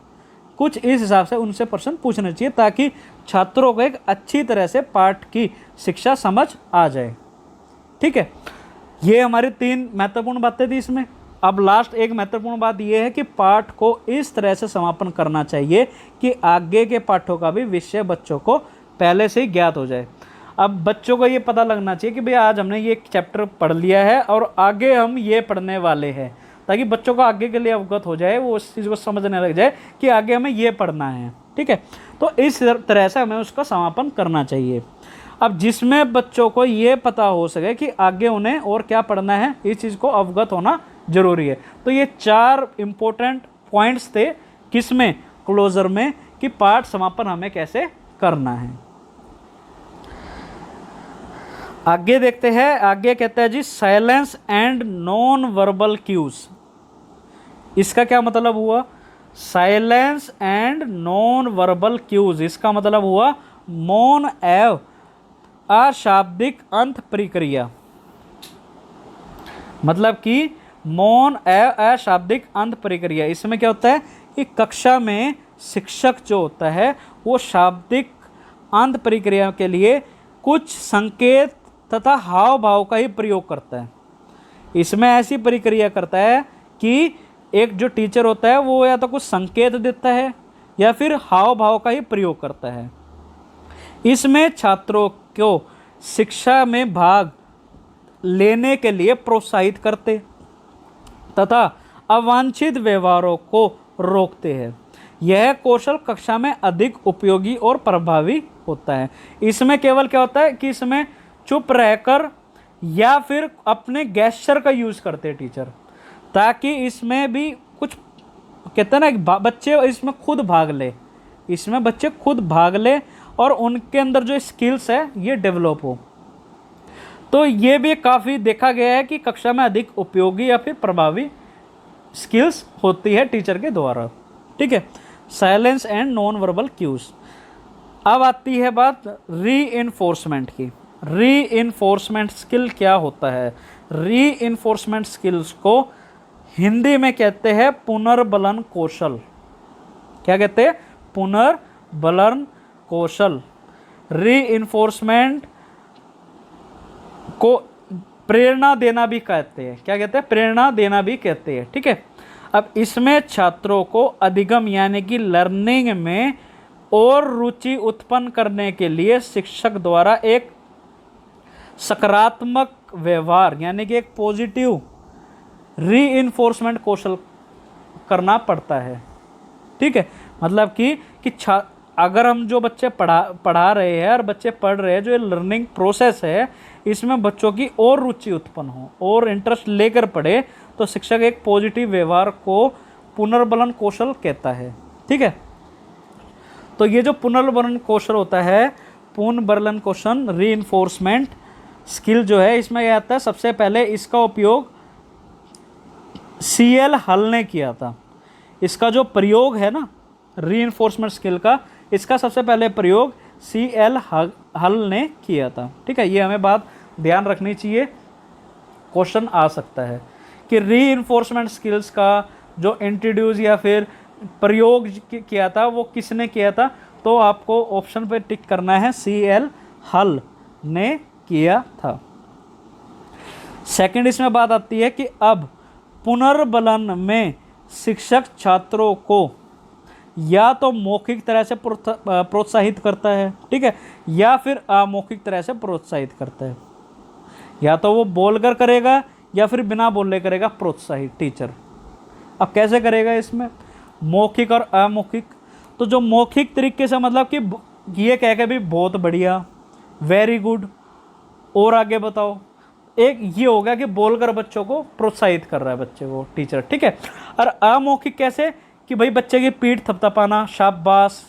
कुछ इस हिसाब से उनसे प्रश्न पूछने चाहिए ताकि छात्रों को एक अच्छी तरह से पाठ की शिक्षा समझ आ जाए। ठीक है, ये हमारी 3 महत्वपूर्ण बातें थी इसमें। अब लास्ट एक महत्वपूर्ण बात यह है कि पाठ को इस तरह से समापन करना चाहिए कि आगे के पाठों का भी विषय बच्चों को पहले से ही ज्ञात हो जाए। अब बच्चों को ये पता लगना चाहिए कि भाई आज हमने ये चैप्टर पढ़ लिया है और आगे हम ये पढ़ने वाले हैं, ताकि बच्चों को आगे के लिए अवगत हो जाए, वो उस चीज़ को समझने लग जाए कि आगे हमें ये पढ़ना है। ठीक है, तो इस तरह से हमें उसका समापन करना चाहिए। अब जिसमें बच्चों को ये पता हो सके कि आगे उन्हें और क्या पढ़ना है, इस चीज़ को अवगत होना ज़रूरी है। तो ये 4 इम्पोर्टेंट पॉइंट्स थे किसमें, क्लोजर में, कि पाठ समापन हमें कैसे करना है। आगे देखते हैं। आगे कहता है जी silence and non verbal cues. इसका क्या मतलब हुआ? Silence and non verbal cues, इसका मतलब हुआ मौन एवं अशाब्दिक अंत प्रक्रिया। मतलब कि मौन एवं अशाब्दिक अंत प्रक्रिया, इसमें क्या होता है कि कक्षा में शिक्षक जो होता है वो शाब्दिक अंत प्रक्रिया के लिए कुछ संकेत तथा हाव भाव का ही प्रयोग करता है। इसमें ऐसी प्रक्रिया करता है कि एक जो टीचर होता है वो या तो कुछ संकेत देता है या फिर हाव भाव का ही प्रयोग करता है। इसमें छात्रों को शिक्षा में भाग लेने के लिए प्रोत्साहित करते तथा अवांछित व्यवहारों को रोकते हैं। यह कौशल कक्षा में अधिक उपयोगी और प्रभावी होता है। इसमें केवल क्या होता है कि इसमें चुप रहकर या फिर अपने गेस्चर का यूज़ करते हैं टीचर, ताकि इसमें भी कुछ कहते हैं ना बच्चे इसमें खुद भाग ले, इसमें बच्चे खुद भाग ले और उनके अंदर जो स्किल्स है ये डेवलप हो। तो ये भी काफ़ी देखा गया है कि कक्षा में अधिक उपयोगी या फिर प्रभावी स्किल्स होती है टीचर के द्वारा। ठीक है, silence and non verbal cues. अब आती है बात रीइंफोर्समेंट की। रीइंफोर्समेंट स्किल क्या होता है? रीइंफोर्समेंट स्किल्स को हिंदी में कहते हैं पुनर्बलन कौशल। क्या कहते हैं? पुनर्बलन कौशल। रीइंफोर्समेंट को प्रेरणा देना भी कहते हैं। क्या कहते हैं? प्रेरणा देना भी कहते हैं। ठीक है, अब इसमें छात्रों को अधिगम यानी कि लर्निंग में और रुचि उत्पन्न करने के लिए शिक्षक द्वारा एक सकारात्मक व्यवहार यानी कि एक पॉजिटिव रीइंफोर्समेंट कौशल करना पड़ता है। ठीक है, मतलब कि अगर हम जो बच्चे पढ़ा रहे हैं और बच्चे पढ़ रहे हैं, जो ये लर्निंग प्रोसेस है इसमें बच्चों की और रुचि उत्पन्न हो और इंटरेस्ट लेकर पढ़े, तो शिक्षक एक पॉजिटिव व्यवहार को पुनर्बलन कौशल कहता है। ठीक है, तो ये जो पुनर्बलन कौशल होता है, पुनर्बलन कौशल रीइंफोर्समेंट स्किल जो है, इसमें क्या आता है? सबसे पहले इसका उपयोग CL हल ने किया था। इसका जो प्रयोग है ना रीइंफोर्समेंट स्किल का, इसका सबसे पहले प्रयोग CL हल ने किया था। ठीक है, ये हमें बात ध्यान रखनी चाहिए, क्वेश्चन आ सकता है कि रीइंफोर्समेंट स्किल्स का जो इंट्रोड्यूस या फिर प्रयोग किया था वो किसने किया था? तो आपको ऑप्शन पे टिक करना है, CL हल ने किया था। सेकंड इसमें बात आती है कि अब पुनर्बलन में शिक्षक छात्रों को या तो मौखिक तरह से प्रोत्साहित करता है, ठीक है, या फिर अमौखिक तरह से प्रोत्साहित करता है। या तो वो बोलकर करेगा या फिर बिना बोले करेगा प्रोत्साहित टीचर। अब कैसे करेगा इसमें? मौखिक और अमौखिक। तो जो मौखिक तरीके से मतलब कि ये कह के भी बहुत बढ़िया, वेरी गुड, और आगे बताओ, एक ये हो गया कि बोलकर बच्चों को प्रोत्साहित कर रहा है बच्चे को टीचर। ठीक है, और अमौखिक कैसे? कि भाई बच्चे की पीठ थपथपाना, शाबाश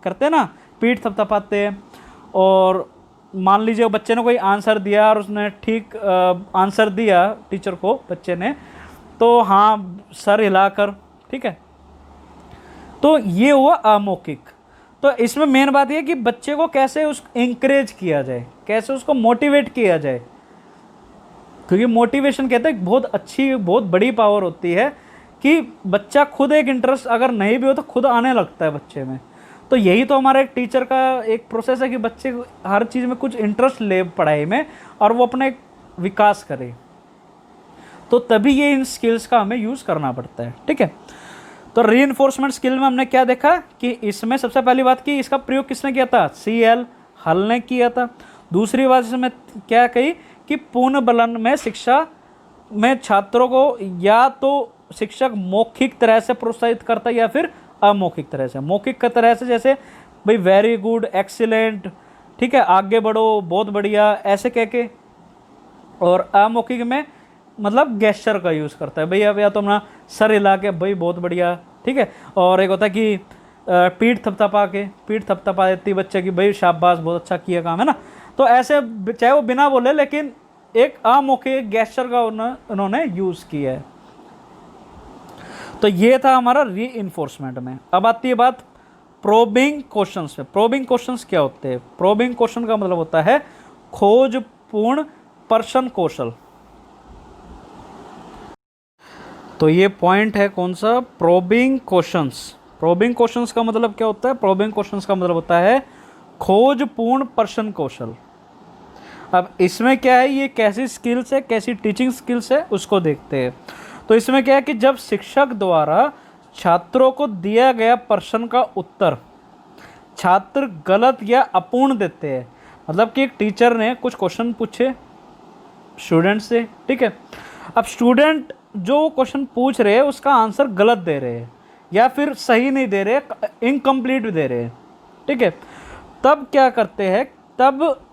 करते हैं ना, पीठ थपथपाते हैं। और मान लीजिए बच्चे ने कोई आंसर दिया और उसने ठीक आंसर दिया टीचर को बच्चे ने, तो हाँ सर हिलाकर। ठीक है, तो ये हुआ अमौखिक। तो इसमें मेन बात यह कि बच्चे को कैसे उसको इंकरेज किया जाए, कैसे उसको मोटिवेट किया जाए, क्योंकि मोटिवेशन कहते हैं बहुत अच्छी, बहुत बड़ी पावर होती है कि बच्चा खुद एक इंटरेस्ट अगर नहीं भी हो तो खुद आने लगता है बच्चे में। तो यही तो हमारा एक टीचर का एक प्रोसेस है कि बच्चे हर चीज़ में कुछ इंटरेस्ट ले पढ़ाई में और वो अपने विकास करे, तो तभी ये इन स्किल्स का हमें यूज़ करना पड़ता है। ठीक है, तो रीइंफोर्समेंट स्किल में हमने क्या देखा कि इसमें सबसे पहली बात की इसका प्रयोग किसने किया था? CL हल ने किया था। दूसरी बात इसमें क्या कही कि पुनर्बलन में शिक्षा में छात्रों को या तो शिक्षक मौखिक तरह से प्रोत्साहित करता है या फिर अमौखिक तरह से। मौखिक का तरह से जैसे भाई वेरी गुड, एक्सीलेंट, ठीक है, आगे बढ़ो, बहुत बढ़िया, ऐसे कह के। और अमौखिक में मतलब गेस्चर का यूज़ करता है, भाई अब या तो अपना सर हिला के भाई बहुत बढ़िया। ठीक है, और एक होता है कि पीठ थपथपा देती बच्चे की, भाई शाबाश बहुत अच्छा किया काम, है ना। तो ऐसे चाहे वो बिना बोले लेकिन एक अमौखिक गेस्चर का उन्होंने यूज़ किया है। तो ये था हमारा रीइंफोर्समेंट में। अब आती है बात प्रोबिंग क्वेश्चंस पे। प्रोबिंग क्वेश्चंस क्या होते हैं? प्रोबिंग क्वेश्चन का मतलब होता है खोजपूर्ण प्रश्न कौशल। तो ये पॉइंट है कौन सा? Probing questions. प्रोबिंग क्वेश्चंस का मतलब क्या होता है? प्रोबिंग क्वेश्चंस का मतलब होता है खोजपूर्ण प्रश्न कौशल। अब इसमें क्या है, ये कैसी स्किल्स है, कैसी टीचिंग स्किल्स है उसको देखते हैं। तो इसमें क्या है कि जब शिक्षक द्वारा छात्रों को दिया गया प्रश्न का उत्तर छात्र गलत या अपूर्ण देते हैं, मतलब कि एक टीचर ने कुछ क्वेश्चन पूछे स्टूडेंट से, ठीक है। अब स्टूडेंट जो क्वेश्चन पूछ रहे हैं उसका आंसर गलत दे रहे हैं या फिर सही नहीं दे रहे, इनकम्प्लीट दे रहे हैं, ठीक है। तब क्या करते हैं, तब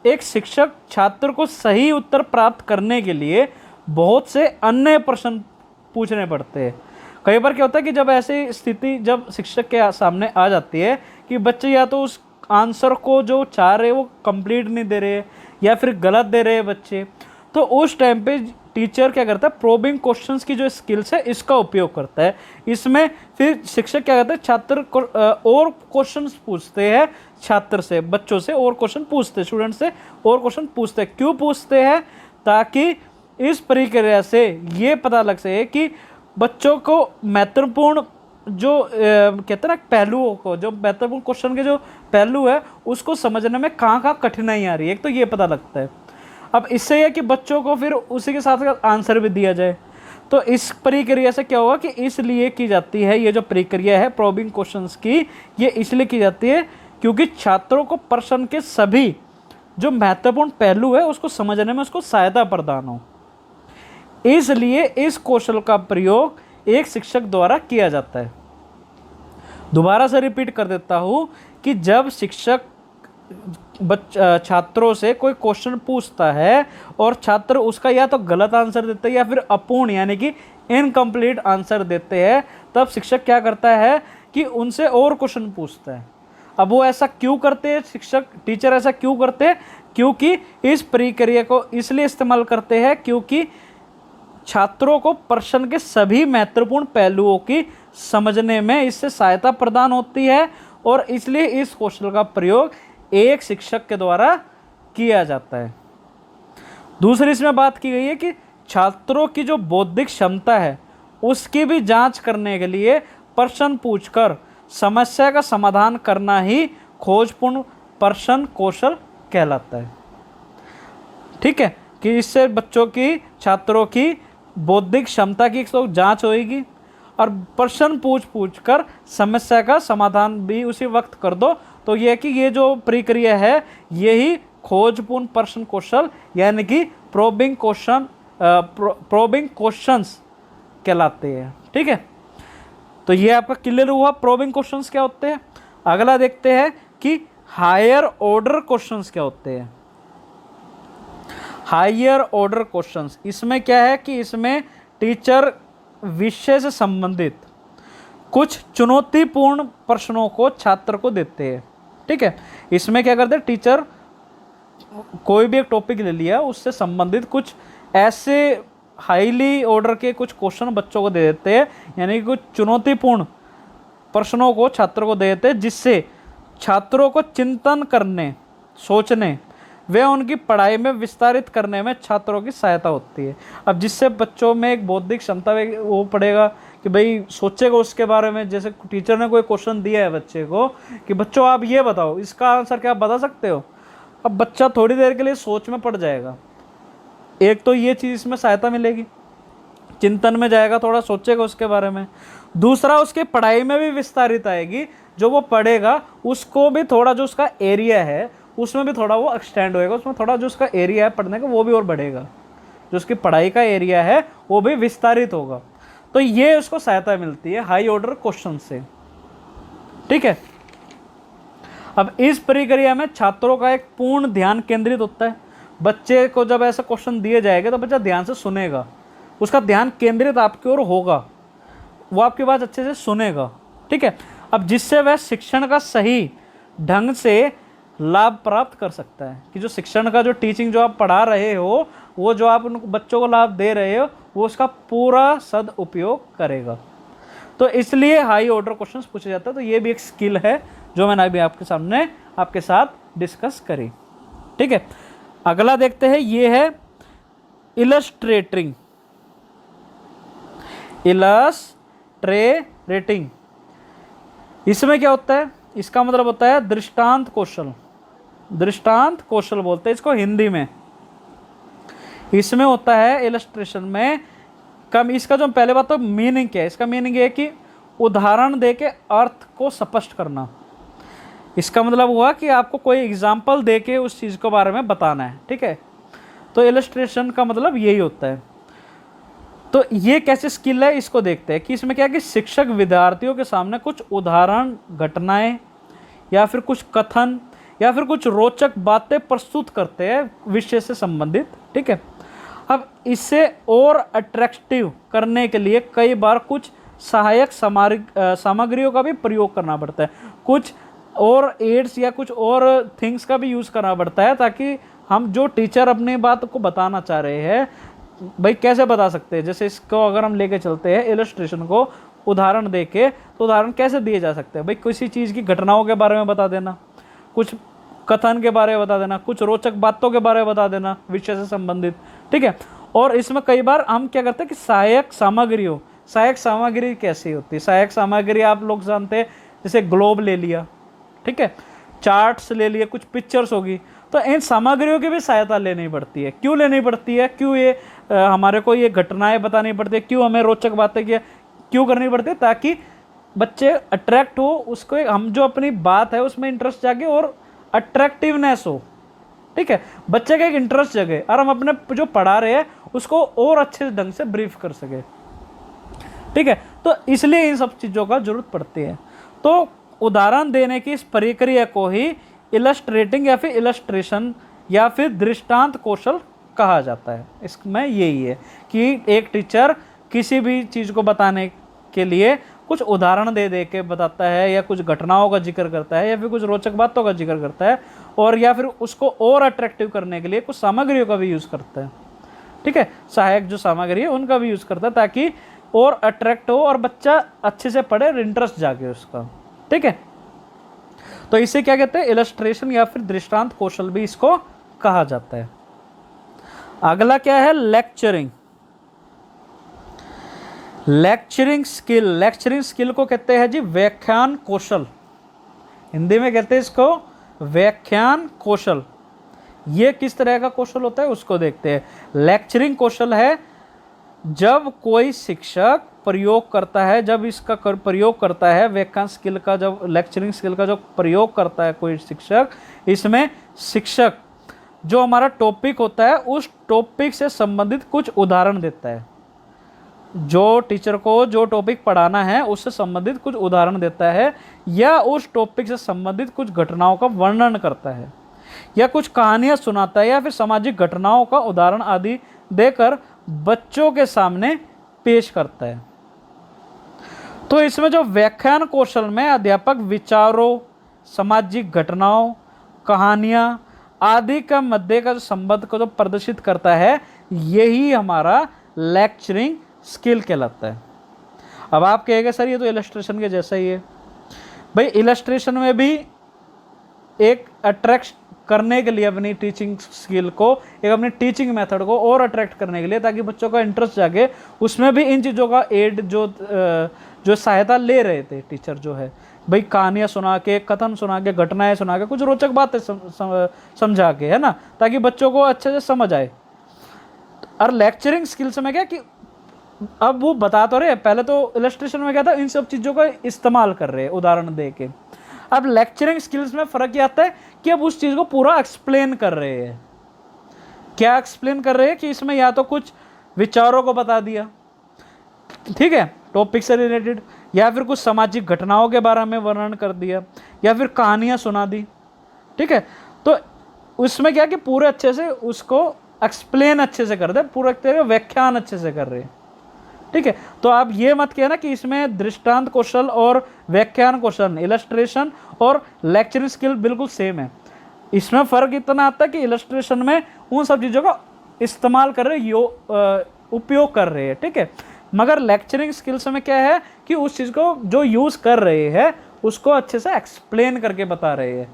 एक शिक्षक छात्र को सही उत्तर प्राप्त करने के लिए बहुत से अन्य प्रश्न पूछने पड़ते हैं। कई बार क्या होता है कि जब ऐसी स्थिति जब शिक्षक के सामने आ जाती है कि बच्चे या तो उस आंसर को जो चाह रहे वो कंप्लीट नहीं दे रहे या फिर गलत दे रहे हैं बच्चे, तो उस टाइम पे टीचर क्या करता है, प्रोबिंग क्वेश्चंस की जो स्किल्स है इसका उपयोग करता है। इसमें फिर शिक्षक क्या करता है, छात्र को और क्वेश्चंस पूछते हैं, छात्र से, बच्चों से और क्वेश्चन पूछते हैं, स्टूडेंट से और क्वेश्चन पूछते हैं। क्यों पूछते हैं? ताकि इस प्रक्रिया से ये पता लग सके कि बच्चों को महत्वपूर्ण जो कहते हैं ना पहलुओं को, जो महत्वपूर्ण क्वेश्चन के जो पहलू है उसको समझने में कहाँ कहाँ कठिनाई आ रही है, एक तो ये पता लगता है। अब इससे यह कि बच्चों को फिर उसी के साथ साथ आंसर भी दिया जाए। तो इस प्रक्रिया से क्या होगा कि इसलिए की जाती है, ये जो प्रक्रिया है प्रोबिंग क्वेश्चंस की, ये इसलिए की जाती है क्योंकि छात्रों को प्रश्न के सभी जो महत्वपूर्ण पहलू है उसको समझने में उसको सहायता प्रदान हो। इसलिए इस कौशल का प्रयोग एक शिक्षक द्वारा किया जाता है। दोबारा से रिपीट कर देता हूँ कि जब शिक्षक छात्रों से कोई क्वेश्चन पूछता है और छात्र उसका या तो गलत आंसर देते हैं या फिर अपूर्ण यानी कि इनकम्प्लीट आंसर देते हैं, तब शिक्षक क्या करता है कि उनसे और क्वेश्चन पूछता है। अब वो ऐसा क्यों करते हैं, शिक्षक टीचर ऐसा क्यों करते हैं? क्योंकि इस प्रक्रिया को इसलिए इस्तेमाल करते हैं क्योंकि छात्रों को प्रश्न के सभी महत्वपूर्ण पहलुओं की समझने में इससे सहायता प्रदान होती है, और इसलिए इस कौशल का प्रयोग एक शिक्षक के द्वारा किया जाता है। दूसरी इसमें बात की गई है कि छात्रों की जो बौद्धिक क्षमता है उसकी भी जांच करने के लिए प्रश्न पूछकर समस्या का समाधान करना ही खोजपूर्ण प्रश्न कौशल कहलाता है। ठीक है, कि इससे बच्चों की, छात्रों की बौद्धिक क्षमता की तो जांच होएगी और प्रश्न पूछ कर समस्या का समाधान भी उसी वक्त कर दो। तो ये कि ये जो प्रक्रिया है यही खोजपूर्ण प्रश्न कौशल यानी कि प्रोबिंग क्वेश्चंस कहलाते हैं। ठीक है, तो ये आपका क्लियर हुआ प्रोबिंग क्वेश्चंस क्या होते हैं। अगला देखते हैं कि हायर ऑर्डर क्वेश्चंस क्या होते हैं। हायर ऑर्डर क्वेश्चंस, इसमें क्या है कि इसमें टीचर विषय से संबंधित कुछ चुनौतीपूर्ण प्रश्नों को छात्र को देते हैं। ठीक है, इसमें क्या करते हैं, टीचर कोई भी एक टॉपिक ले लिया उससे संबंधित कुछ ऐसे हाईली ऑर्डर के कुछ क्वेश्चन बच्चों को दे देते हैं, यानी कि कुछ चुनौतीपूर्ण प्रश्नों को छात्रों को दे देते हैं जिससे छात्रों को चिंतन करने, सोचने वे उनकी पढ़ाई में विस्तारित करने में छात्रों की सहायता होती है। अब जिससे बच्चों में एक बौद्धिक क्षमता वो पड़ेगा कि भाई सोचेगा उसके बारे में। जैसे टीचर ने कोई क्वेश्चन दिया है बच्चे को कि बच्चों आप ये बताओ इसका आंसर क्या आप बता सकते हो, अब बच्चा थोड़ी देर के लिए सोच में पड़ जाएगा। एक तो ये चीज़ इसमें सहायता मिलेगी, चिंतन में जाएगा, थोड़ा सोचेगा उसके बारे में। दूसरा, उसके पढ़ाई में भी विस्तारित आएगी, जो वो पढ़ेगा उसको भी थोड़ा जो उसका एरिया है उसमें भी थोड़ा वो एक्सटेंड होएगा, उसमें थोड़ा जो उसका एरिया है पढ़ने का वो भी और बढ़ेगा, जो उसकी पढ़ाई का एरिया है वो भी विस्तारित होगा। तो ये उसको सहायता मिलती है हाई ऑर्डर क्वेश्चन से। ठीक है, अब इस प्रक्रिया में छात्रों का एक पूर्ण ध्यान केंद्रित होता है। बच्चे को जब ऐसा क्वेश्चन दिए जाएगा तो बच्चा ध्यान से सुनेगा, उसका ध्यान केंद्रित आपकी ओर होगा, वो आपकी बात अच्छे से सुनेगा। ठीक है, अब जिससे वह शिक्षण का सही ढंग से लाभ प्राप्त कर सकता है, कि जो शिक्षण का जो टीचिंग जो आप पढ़ा रहे हो, वो जो आप उन बच्चों को लाभ दे रहे हो, वो उसका पूरा सदुपयोग करेगा। तो इसलिए हाई ऑर्डर क्वेश्चंस पूछे जाता है। तो ये भी एक स्किल है जो मैंने अभी आपके सामने आपके साथ डिस्कस करी। ठीक है, अगला देखते हैं, ये है इलस्ट्रेटिंग। इसमें क्या होता है, इसका मतलब होता है दृष्टांत कौशल। दृष्टांत कौशल बोलते हैं इसको हिंदी में। इसमें होता है इलस्ट्रेशन में कम। इसका जो पहले बात तो मीनिंग क्या है, इसका मीनिंग ये है कि उदाहरण दे के अर्थ को स्पष्ट करना। इसका मतलब हुआ कि आपको कोई एग्जाम्पल दे के उस चीज़ के बारे में बताना है, ठीक है। तो इलस्ट्रेशन का मतलब यही होता है। तो ये कैसे स्किल है इसको देखते हैं कि इसमें क्या है कि शिक्षक विद्यार्थियों के सामने कुछ उदाहरण, घटनाएं या फिर कुछ कथन या फिर कुछ रोचक बातें प्रस्तुत करते हैं विषय से संबंधित, ठीक है। अब इसे और अट्रैक्टिव करने के लिए कई बार कुछ सहायक सामग्रियों का भी प्रयोग करना पड़ता है, कुछ और एड्स या कुछ और थिंग्स का भी यूज़ करना पड़ता है, ताकि हम जो टीचर अपनी बात को बताना चाह रहे हैं भाई कैसे बता सकते हैं। जैसे इसको अगर हम लेके चलते हैं इलस्ट्रेशन को उदाहरण दे के, तो उदाहरण कैसे दिए जा सकते हैं भाई, किसी चीज़ की घटनाओं के बारे में बता देना, कुछ कथन के बारे में बता देना, कुछ रोचक बातों के बारे में बता देना विषय से संबंधित, ठीक है। और इसमें कई बार हम क्या करते हैं कि सहायक सामग्री कैसी होती है। सहायक सामग्री आप लोग जानते हैं, जैसे ग्लोब ले लिया, ठीक है, चार्ट्स ले लिए, कुछ पिक्चर्स होगी, तो इन सामग्रियों की भी सहायता लेनी पड़ती है। क्यों लेनी पड़ती है, क्यों ये हमारे को ये घटनाएं बतानी पड़ती है, क्यों हमें रोचक बातें क्यों करनी पड़ती है, ताकि बच्चे अट्रैक्ट हो, उसको हम जो अपनी बात है उसमें इंटरेस्ट जागे और अट्रैक्टिवनेस हो, ठीक है, बच्चे का एक इंटरेस्ट जगे और हम अपने जो पढ़ा रहे हैं उसको और अच्छे ढंग से ब्रीफ कर सके, ठीक है। तो इसलिए इन सब चीज़ों का जरूरत पड़ती है। तो उदाहरण देने की इस प्रक्रिया को ही इलस्ट्रेटिंग या फिर इलस्ट्रेशन या फिर दृष्टांत कौशल कहा जाता है। इसमें यही है कि एक टीचर किसी भी चीज़ को बताने के लिए कुछ उदाहरण दे के बताता है, या कुछ घटनाओं का जिक्र करता है, या फिर कुछ रोचक बातों का जिक्र करता है, और या फिर उसको और अट्रैक्टिव करने के लिए कुछ सामग्रियों का भी यूज़ करता है, ठीक है। सहायक जो सामग्री है उनका भी यूज़ करता है, ताकि और अट्रैक्ट हो और बच्चा अच्छे से पढ़े, इंटरेस्ट जागे उसका, ठीक है। तो इसे क्या कहते हैं, इलस्ट्रेशन या फिर दृष्टांत कौशल भी इसको कहा जाता है। अगला क्या है, लेक्चरिंग। लेक्चरिंग स्किल को कहते हैं जी व्याख्यान कौशल। हिंदी में कहते हैं इसको व्याख्यान कौशल। ये किस तरह का कौशल होता है उसको देखते हैं। लेक्चरिंग कौशल है जब कोई शिक्षक प्रयोग करता है, जब इसका प्रयोग करता है व्याख्यान स्किल का, जब लेक्चरिंग स्किल का जो प्रयोग करता है कोई शिक्षक, इसमें शिक्षक जो हमारा टॉपिक होता है उस टॉपिक से संबंधित कुछ उदाहरण देता है। जो टीचर को जो टॉपिक पढ़ाना है उससे संबंधित कुछ उदाहरण देता है, या उस टॉपिक से संबंधित कुछ घटनाओं का वर्णन करता है, या कुछ कहानियाँ सुनाता है, या फिर सामाजिक घटनाओं का उदाहरण आदि देकर बच्चों के सामने पेश करता है। तो इसमें जो व्याख्यान कौशल में अध्यापक विचारों, सामाजिक घटनाओं, कहानियाँ आदि का मध्य का जो संबंध को जो प्रदर्शित करता है, यही हमारा लेक्चरिंग स्किल कहलाता है। अब आप कहेंगे सर ये तो इलस्ट्रेशन के जैसा ही है। भाई इलस्ट्रेशन में भी एक अट्रैक्ट करने के लिए अपनी टीचिंग स्किल को, एक अपनी टीचिंग मेथड को और अट्रैक्ट करने के लिए, ताकि बच्चों का इंटरेस्ट जागे, उसमें भी इन चीज़ों का एड जो सहायता ले रहे थे टीचर जो है, भाई कहानियाँ सुना के, कथन सुना के, घटनाएं सुना के, कुछ रोचक बातें समझा के, है ना, ताकि बच्चों को अच्छे से समझ आए। और लेक्चरिंग स्किल्स में क्या कि अब वो बता तो रहे, पहले तो इलस्ट्रेशन में क्या था, इन सब चीज़ों का इस्तेमाल कर रहे हैं उदाहरण दे के। अब लेक्चरिंग स्किल्स में फ़र्क ये आता है कि अब उस चीज़ को पूरा एक्सप्लेन कर रहे हैं। क्या एक्सप्लेन कर रहे हैं कि इसमें या तो कुछ विचारों को बता दिया, ठीक है, टॉपिक से रिलेटेड, या फिर कुछ सामाजिक घटनाओं के बारे में वर्णन कर दिया, या फिर कहानियाँ सुना दी, ठीक है। तो उसमें क्या कि पूरे अच्छे से उसको एक्सप्लेन अच्छे से कर दे, पूरा तरह व्याख्यान अच्छे से कर रहे हैं, ठीक है। तो आप ये मत कहना कि इसमें दृष्टांत कौशल और व्याख्यान कौशल, इलस्ट्रेशन और लेक्चरिंग स्किल बिल्कुल सेम है। इसमें फ़र्क इतना आता है कि इलस्ट्रेशन में उन सब चीज़ों का इस्तेमाल कर रहे उपयोग कर रहे हैं, ठीक है। मगर लेक्चरिंग स्किल्स में क्या है कि उस चीज़ को जो यूज़ कर रहे हैं उसको अच्छे से एक्सप्लेन करके बता रहे हैं।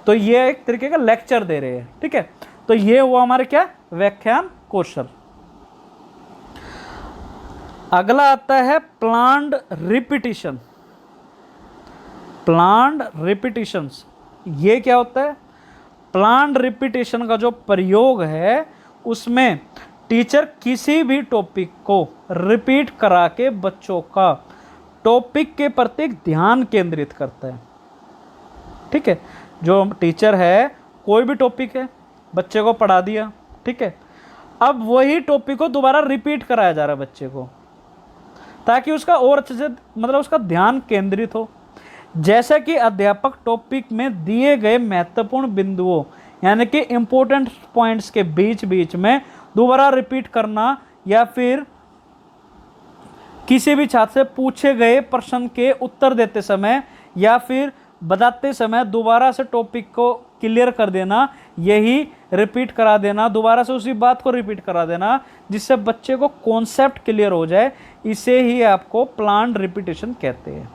तो ये एक तरीके का लेक्चर दे रहे हैं, ठीक है। तो ये हुआ हमारे क्या, व्याख्यान कौशल। अगला आता है प्लान्ड रिपीटिशन। प्लान्ड रिपीटिशंस, ये क्या होता है? प्लान्ड रिपीटिशन का जो प्रयोग है उसमें टीचर किसी भी टॉपिक को रिपीट करा के बच्चों का टॉपिक के प्रति ध्यान केंद्रित करता है। ठीक है, जो टीचर है कोई भी टॉपिक है बच्चे को पढ़ा दिया, ठीक है, अब वही टॉपिक को दोबारा रिपीट कराया जा रहा है बच्चे को, ताकि उसका और अच्छे से मतलब उसका ध्यान केंद्रित हो। जैसा कि अध्यापक टॉपिक में दिए गए महत्वपूर्ण बिंदुओं यानी कि इंपॉर्टेंट पॉइंट्स के बीच बीच में दोबारा रिपीट करना या फिर किसी भी छात्र से पूछे गए प्रश्न के उत्तर देते समय या फिर बताते समय दोबारा से टॉपिक को क्लियर कर देना, यही रिपीट करा देना, दोबारा से उसी बात को रिपीट करा देना जिससे बच्चे को कॉन्सेप्ट क्लियर हो जाए, इसे ही आपको प्लान्ड रिपीटेशन कहते हैं।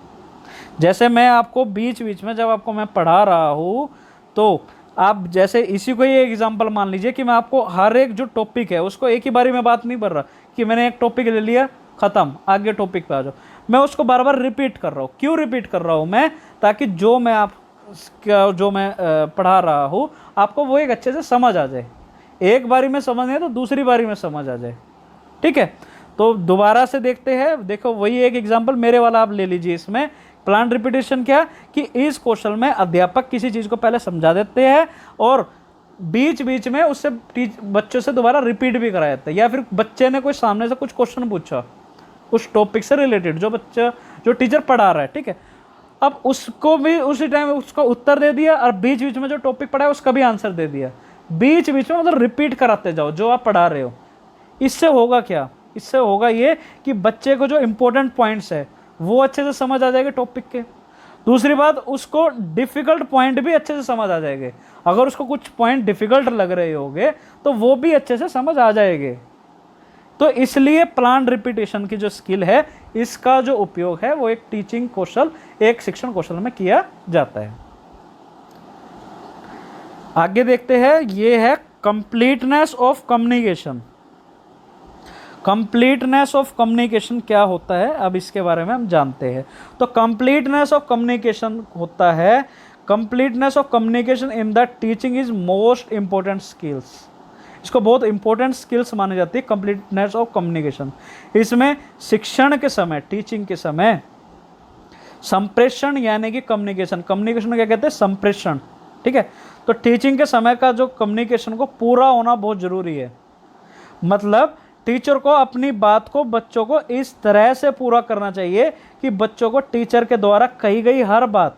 जैसे मैं आपको बीच बीच में जब आपको मैं पढ़ा रहा हूँ तो आप जैसे इसी को ही एग्जांपल मान लीजिए कि मैं आपको हर एक जो टॉपिक है उसको एक ही बारी में बात नहीं कर रहा कि मैंने एक टॉपिक ले लिया ख़त्म आगे टॉपिक पे आ जाओ, मैं उसको बार बार रिपीट कर रहा हूँ। क्यों रिपीट कर रहा हूँ मैं? ताकि जो मैं पढ़ा रहा हूँ आपको वो एक अच्छे से समझ आ जाए। एक बारी में समझ नहीं तो दूसरी बारी में समझ आ जाए। ठीक है, तो दोबारा से देखते हैं। देखो वही एक एग्जांपल मेरे वाला आप ले लीजिए। इसमें प्लान्ड रिपीटेशन क्या कि इस क्वेश्चन में अध्यापक किसी चीज़ को पहले समझा देते हैं और बीच बीच में उससे बच्चों से दोबारा रिपीट भी कराया जाता है, या फिर बच्चे ने कोई सामने से कुछ क्वेश्चन पूछा उस टॉपिक से रिलेटेड जो टीचर पढ़ा रहा है, ठीक है, अब उसको भी उसी टाइम उसका उत्तर दे दिया और बीच बीच में जो टॉपिक पढ़ा है उसका भी आंसर दे दिया। बीच बीच में मतलब रिपीट कराते जाओ जो आप पढ़ा रहे हो। इससे होगा क्या? इससे होगा ये कि बच्चे को जो इंपॉर्टेंट पॉइंट्स है वो अच्छे से समझ आ जाएंगे टॉपिक के। दूसरी बात, उसको डिफ़िकल्ट पॉइंट भी अच्छे से समझ आ जाएंगे। अगर उसको कुछ पॉइंट डिफ़िकल्ट लग रहे होंगे तो वो भी अच्छे से समझ आ जाएंगे। तो इसलिए प्लान्ड रिपीटेशन की जो स्किल है इसका जो उपयोग है वो एक टीचिंग कौशल, एक शिक्षण कौशल में किया जाता है। आगे देखते हैं, ये है completeness of communication. Completeness of communication क्या होता है, अब इसके बारे में हम जानते हैं। तो कंप्लीटनेस ऑफ कम्युनिकेशन होता है, completeness of communication in the teaching is most important skills. इसको बहुत इंपॉर्टेंट स्किल्स मानी जाती है कंप्लीटनेस ऑफ कम्युनिकेशन। इसमें शिक्षण के समय, टीचिंग के समय संप्रेषण यानी कि कम्युनिकेशन को क्या कहते हैं? संप्रेषण। ठीक है, तो टीचिंग के समय का जो कम्युनिकेशन को पूरा होना बहुत ज़रूरी है। मतलब टीचर को अपनी बात को बच्चों को इस तरह से पूरा करना चाहिए कि बच्चों को टीचर के द्वारा कही गई हर बात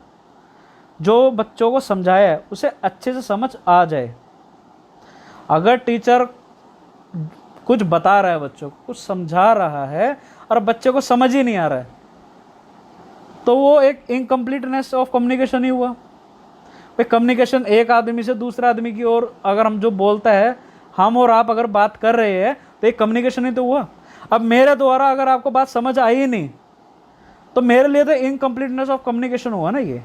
जो बच्चों को समझाया है उसे अच्छे से समझ आ जाए। अगर टीचर कुछ बता रहा है, बच्चों को कुछ समझा रहा है और बच्चे को समझ ही नहीं आ रहा है तो वो एक इनकम्प्लीटनेस ऑफ कम्युनिकेशन ही हुआ। भाई कम्युनिकेशन एक आदमी से दूसरे आदमी की ओर अगर हम जो बोलता है, हम और आप अगर बात कर रहे हैं तो एक कम्युनिकेशन ही तो हुआ। अब मेरे द्वारा अगर आपको बात समझ आई ही नहीं तो मेरे लिए तो इनकम्प्लीटनेस ऑफ कम्युनिकेशन हुआ ना ये,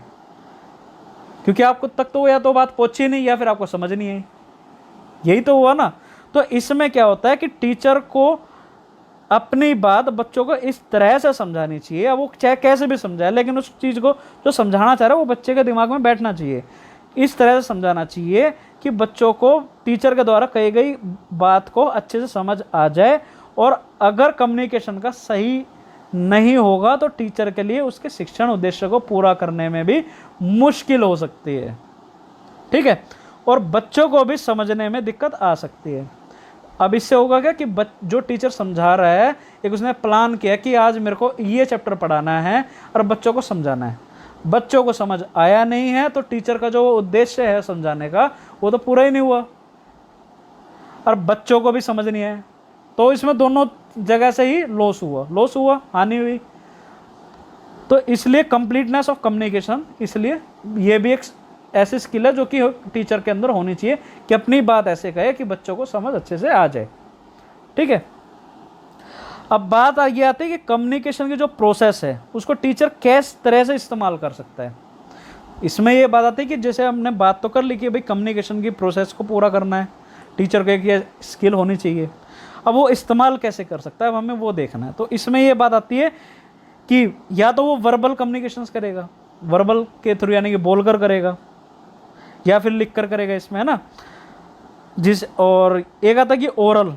क्योंकि आपको तक तो या तो बात पहुंची नहीं या फिर आपको समझ नहीं आई, यही तो हुआ ना। तो इसमें क्या होता है कि टीचर को अपनी बात बच्चों को इस तरह से समझानी चाहिए, अब वो चाहे कैसे भी समझाए लेकिन उस चीज़ को जो समझाना चाह रहा है वो बच्चे के दिमाग में बैठना चाहिए। इस तरह से समझाना चाहिए कि बच्चों को टीचर के द्वारा कही गई बात को अच्छे से समझ आ जाए। और अगर कम्युनिकेशन का सही नहीं होगा तो टीचर के लिए उसके शिक्षण उद्देश्य को पूरा करने में भी मुश्किल हो सकती है। ठीक है, और बच्चों को भी समझने में दिक्कत आ सकती है। अब इससे होगा क्या कि जो टीचर समझा रहा है, एक उसने प्लान किया कि आज मेरे को ये चैप्टर पढ़ाना है और बच्चों को समझाना है, बच्चों को समझ आया नहीं है तो टीचर का जो उद्देश्य है समझाने का वो तो पूरा ही नहीं हुआ और बच्चों को भी समझ नहीं आया, तो इसमें दोनों जगह से ही लॉस हुआ, हानि हुई। तो इसलिए कंप्लीटनेस ऑफ कम्युनिकेशन, इसलिए ये भी एक ऐसी स्किल है जो कि टीचर के अंदर होनी चाहिए कि अपनी बात ऐसे कहे कि बच्चों को समझ अच्छे से आ जाए। ठीक है, अब बात आगे आती है कि कम्युनिकेशन की जो प्रोसेस है उसको टीचर किस तरह से इस्तेमाल कर सकता है। इसमें ये बात आती है कि जैसे हमने बात तो कर ली कि भाई कम्युनिकेशन की प्रोसेस को पूरा करना है, टीचर को एक स्किल होनी चाहिए। अब वो इस्तेमाल कैसे कर सकता है, अब हमें वो देखना है। तो इसमें ये बात आती है कि या तो वो वर्बल कम्युनिकेशंस करेगा, वर्बल के थ्रू यानी कि बोलकर करेगा या फिर लिख कर करेगा इसमें, है ना। और एक आता कि ओरल,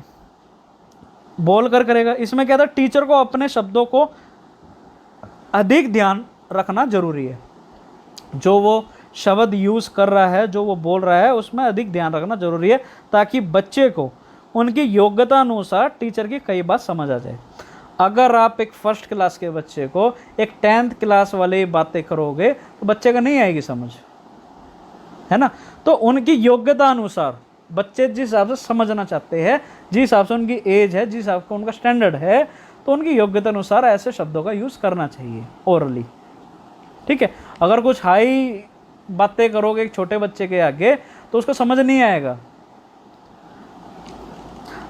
बोल कर करेगा। इसमें क्या था, टीचर को अपने शब्दों को अधिक ध्यान रखना जरूरी है। जो वो शब्द यूज़ कर रहा है, जो वो बोल रहा है, उसमें अधिक ध्यान रखना जरूरी है, ताकि बच्चे को उनकी योग्यता अनुसार टीचर की कई बात समझ आ जाए। अगर आप एक फर्स्ट क्लास के बच्चे को एक 10th क्लास वाली बातें करोगे तो बच्चे को नहीं आएगी समझ, है ना। तो उनकी योग्यता अनुसार बच्चे जिस हिसाब से समझना चाहते हैं, जिस हिसाब से उनकी एज है, जिस हिसाब से उनका स्टैंडर्ड है, तो उनकी योग्यता अनुसार ऐसे शब्दों का यूज़ करना चाहिए ओरली, ठीक है। अगर कुछ हाई बातें करोगे एक छोटे बच्चे के आगे तो उसको समझ नहीं आएगा।